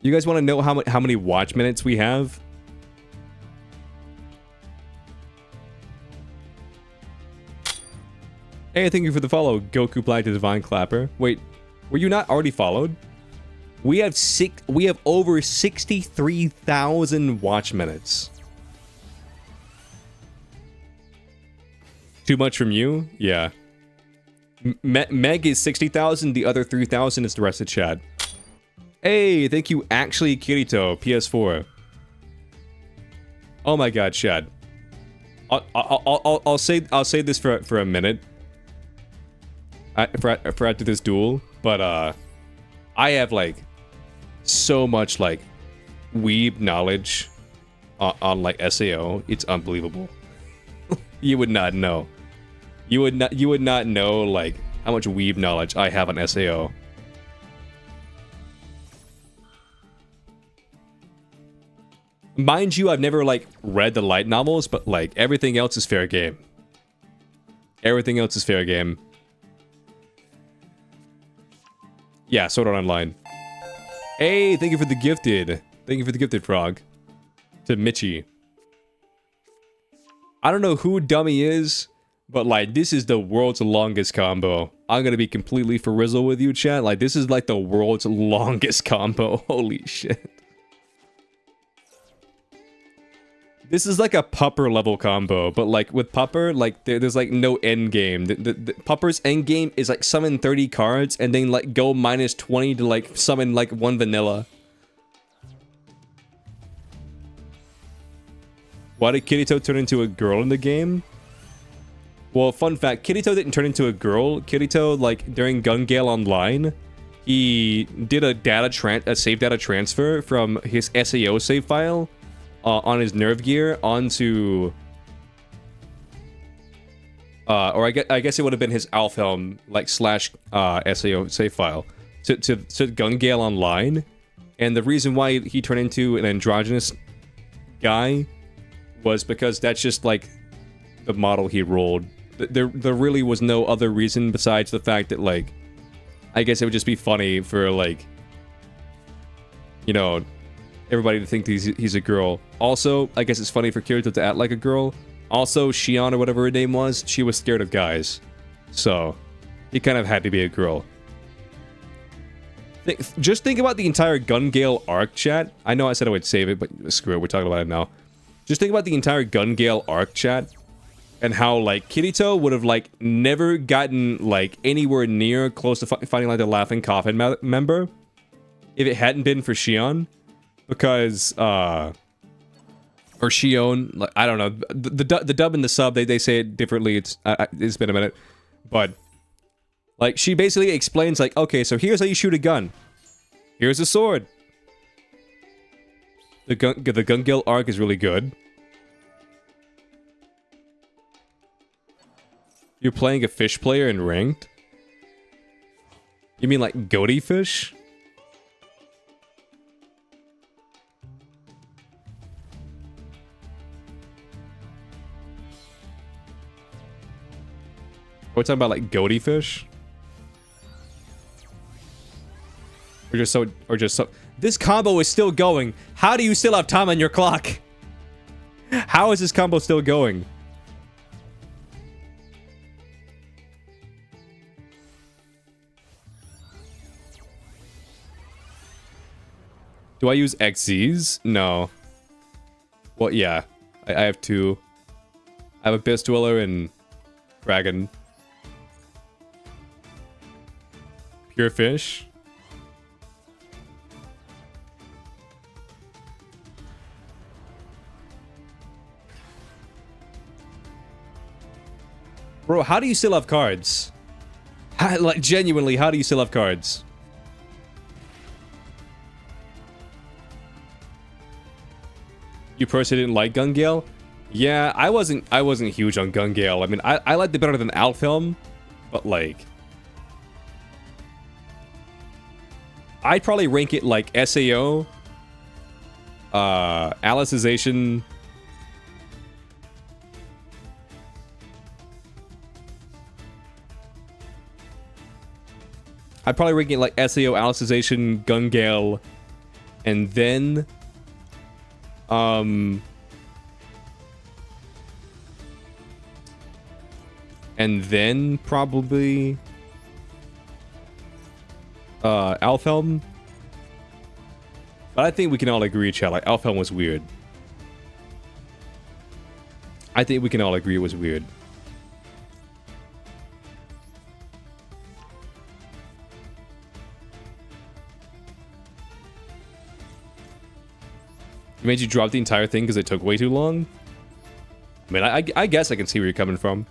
You guys want to know how many watch minutes we have? Hey, thank you for the follow, Goku Black the Divine Clapper. Wait, were you not already followed? We have over 63,000 watch minutes. Too much from you? Yeah. Meg is 60,000, the other 3,000 is the rest of chat. Hey, thank you, actually, Kirito, PS4. Oh my god, Chad. I'll say this for a minute. For after this duel, but I have like so much like weeb knowledge on like SAO. It's unbelievable. You would not know. You would not know like how much weeb knowledge I have on SAO. Mind you, I've never like read the light novels, but like everything else is fair game. Everything else is fair game. Yeah, Sword Art Online. Hey, thank you for the gifted. Thank you for the gifted, Frog. To Michi. I don't know who Dummy is, but like this is the world's longest combo. I'm gonna be completely for rizzle with you, chat. Like this is like the world's longest combo. Holy shit. This is like a Pupper level combo, but like with Pupper, like there's like no end game. The Pupper's end game is like summon 30 cards and then like go minus 20 to like summon like one vanilla. Why did Kirito turn into a girl in the game? Well, fun fact, Kirito didn't turn into a girl. Kirito, like during Gun Gale Online, he did a save data transfer from his SAO save file on his nerve gear onto or I guess it would have been his Alfhelm like slash SAO save file to Gun Gale Online, and the reason why he turned into an androgynous guy was because that's just like the model he rolled. There really was no other reason besides the fact that like I guess it would just be funny for like, you know, everybody to think he's a girl. Also, I guess it's funny for Kirito to act like a girl. Also, Shion or whatever her name was, she was scared of guys. So, he kind of had to be a girl. Just think about the entire Gun Gale arc, chat. I know I said I would save it, but screw it, we're talking about it now. Just think about the entire Gun Gale arc, chat. And how, like, Kirito would have, like, never gotten, like, anywhere near close to finding, like, the Laughing Coffin member if it hadn't been for Shion. Because, or Shion, like, I don't know, the dub and the sub, they say it differently, it's been a minute, but, like, she basically explains, like, okay, so here's how you shoot a gun, here's a sword, the Gun Gale arc is really good. You're playing a fish player in ranked? You mean, like, goatee fish? We're talking about like goatee fish, or just so. This combo is still going. How do you still have time on your clock? How is this combo still going? Do I use XZs? No. Well, yeah, I have two. I have a Abyss Dweller and Dragon. Pure fish. Bro, how do you still have cards? Like, genuinely, how do you still have cards? You personally didn't like Gun Gale? Yeah, I wasn't huge on Gun Gale. I mean, I liked it better than Alfhelm, but like, I'd probably rank it like SAO, Alicization, I'd probably rank it like SAO, Alicization, Gun Gale, and then, probably Alfhelm, But I think we can all agree, chat, like, Elfhelm was weird. I think we can all agree it was weird. It made you drop the entire thing because it took way too long? I mean, I guess I can see where you're coming from.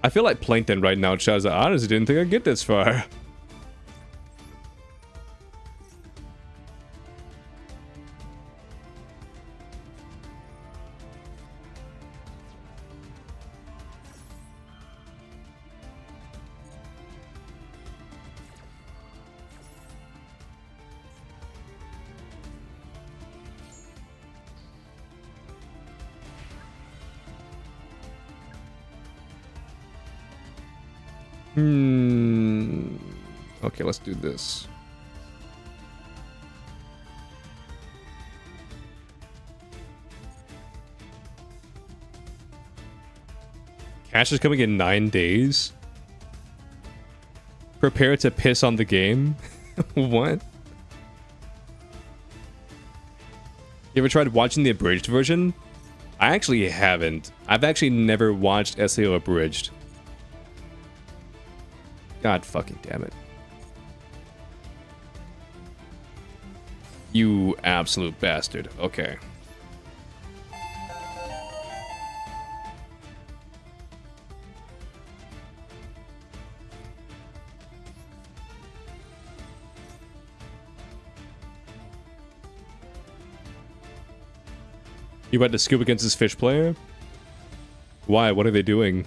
I feel like Plankton right now, Chaz. I honestly didn't think I'd get this far. Okay, let's do this. Cash is coming in 9 days. Prepare to piss on the game. What? You ever tried watching the abridged version? I actually haven't. I've actually never watched SAO abridged. God fucking damn it. You absolute bastard. Okay. You about to scoop against this fish player? Why? What are they doing?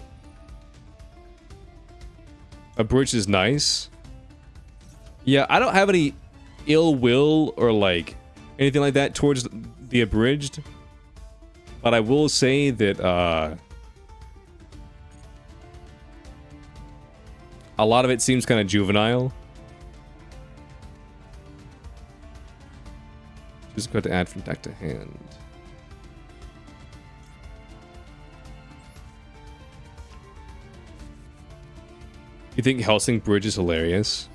Abridged is nice. Yeah, I don't have any ill will or like anything like that towards the abridged, but I will say that a lot of it seems kind of juvenile. Just got to add from deck to hand. You think Helsing Bridge is hilarious?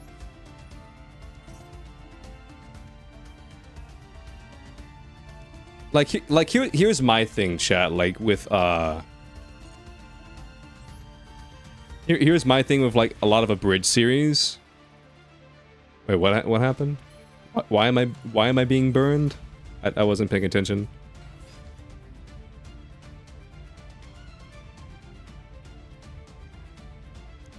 Here's my thing, chat. Like with here's my thing with like a lot of abridged series. Wait, what happened? Why am I being burned? I wasn't paying attention.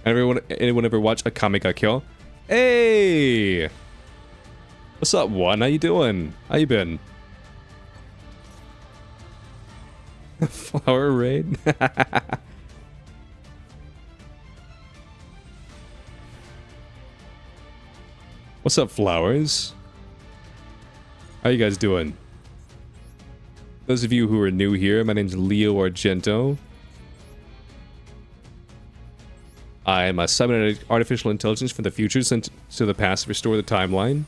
Anyone ever watch Akame ga Kill? Hey! What's up, One? How you doing? How you been? Flower raid? What's up, flowers? How you guys doing? Those of you who are new here, my name's Leo Argento. I am a cybernetic artificial intelligence from the future sent to the past to restore the timeline.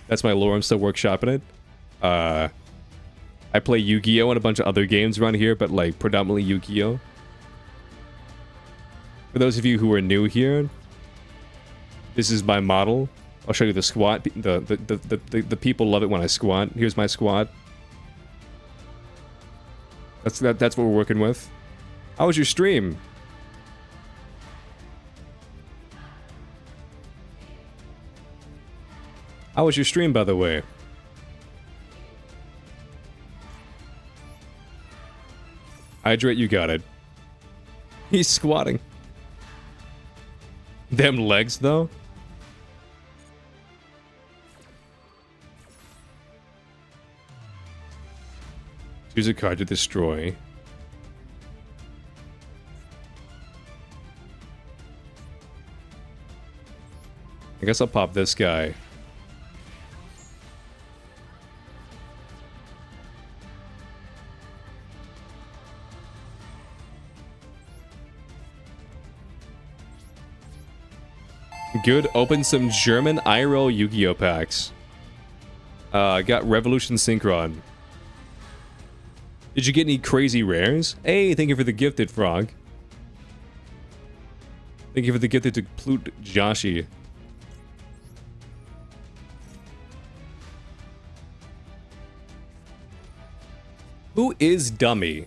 That's my lore. I'm still workshopping it. I play Yu-Gi-Oh! And a bunch of other games around here, but like predominantly Yu-Gi-Oh! For those of you who are new here, this is my model. I'll show you the squat. The people love it when I squat. Here's my squat. That's what we're working with. How was your stream? How was your stream, by the way? Hydrate, you got it. He's squatting. Them legs, though. Choose a card to destroy. I guess I'll pop this guy. Good. Open some German IRL Yu-Gi-Oh packs. Got Revolution Synchron. Did you get any crazy rares? Hey, thank you for the gifted, Frog. Thank you for the gifted to Plute Joshi. Who is Dummy?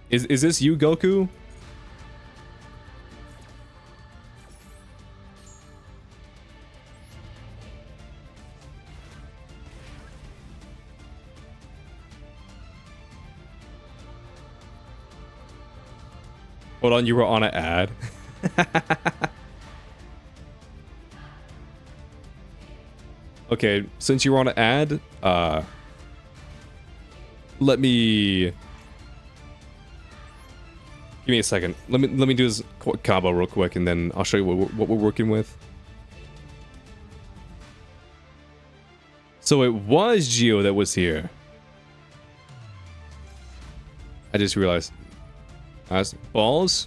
Is this you, Goku? Hold on, you were on an ad. Okay, since you were on an ad, let me... Give me a second. Let me do this combo real quick, and then I'll show you what we're working with. So it was Geo that was here. I just realized. Balls?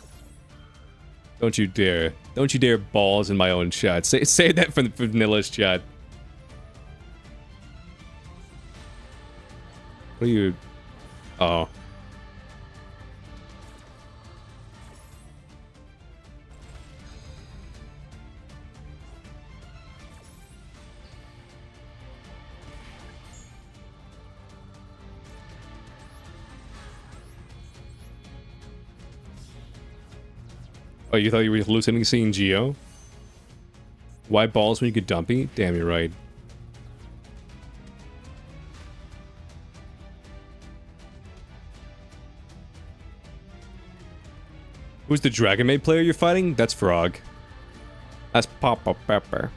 Don't you dare. Don't you dare balls in my own chat. Say that from the Vanilla's chat. What are you... Oh. Oh, you thought you were hallucinating seeing Geo? Why balls when you could dumpy? Damn, you're right. Who's the Dragon Maid player you're fighting? That's Frog. That's Papa Pepper.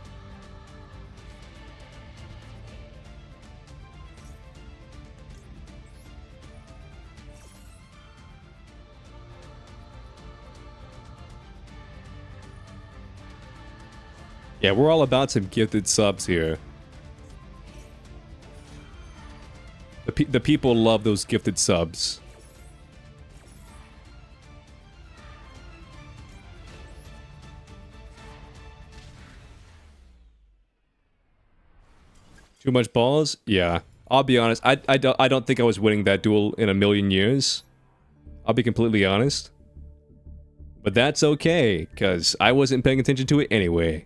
Yeah, we're all about some gifted subs here. The people love those gifted subs. Too much balls? Yeah. I'll be honest, I don't think I was winning that duel in a million years. I'll be completely honest. But that's okay, because I wasn't paying attention to it anyway.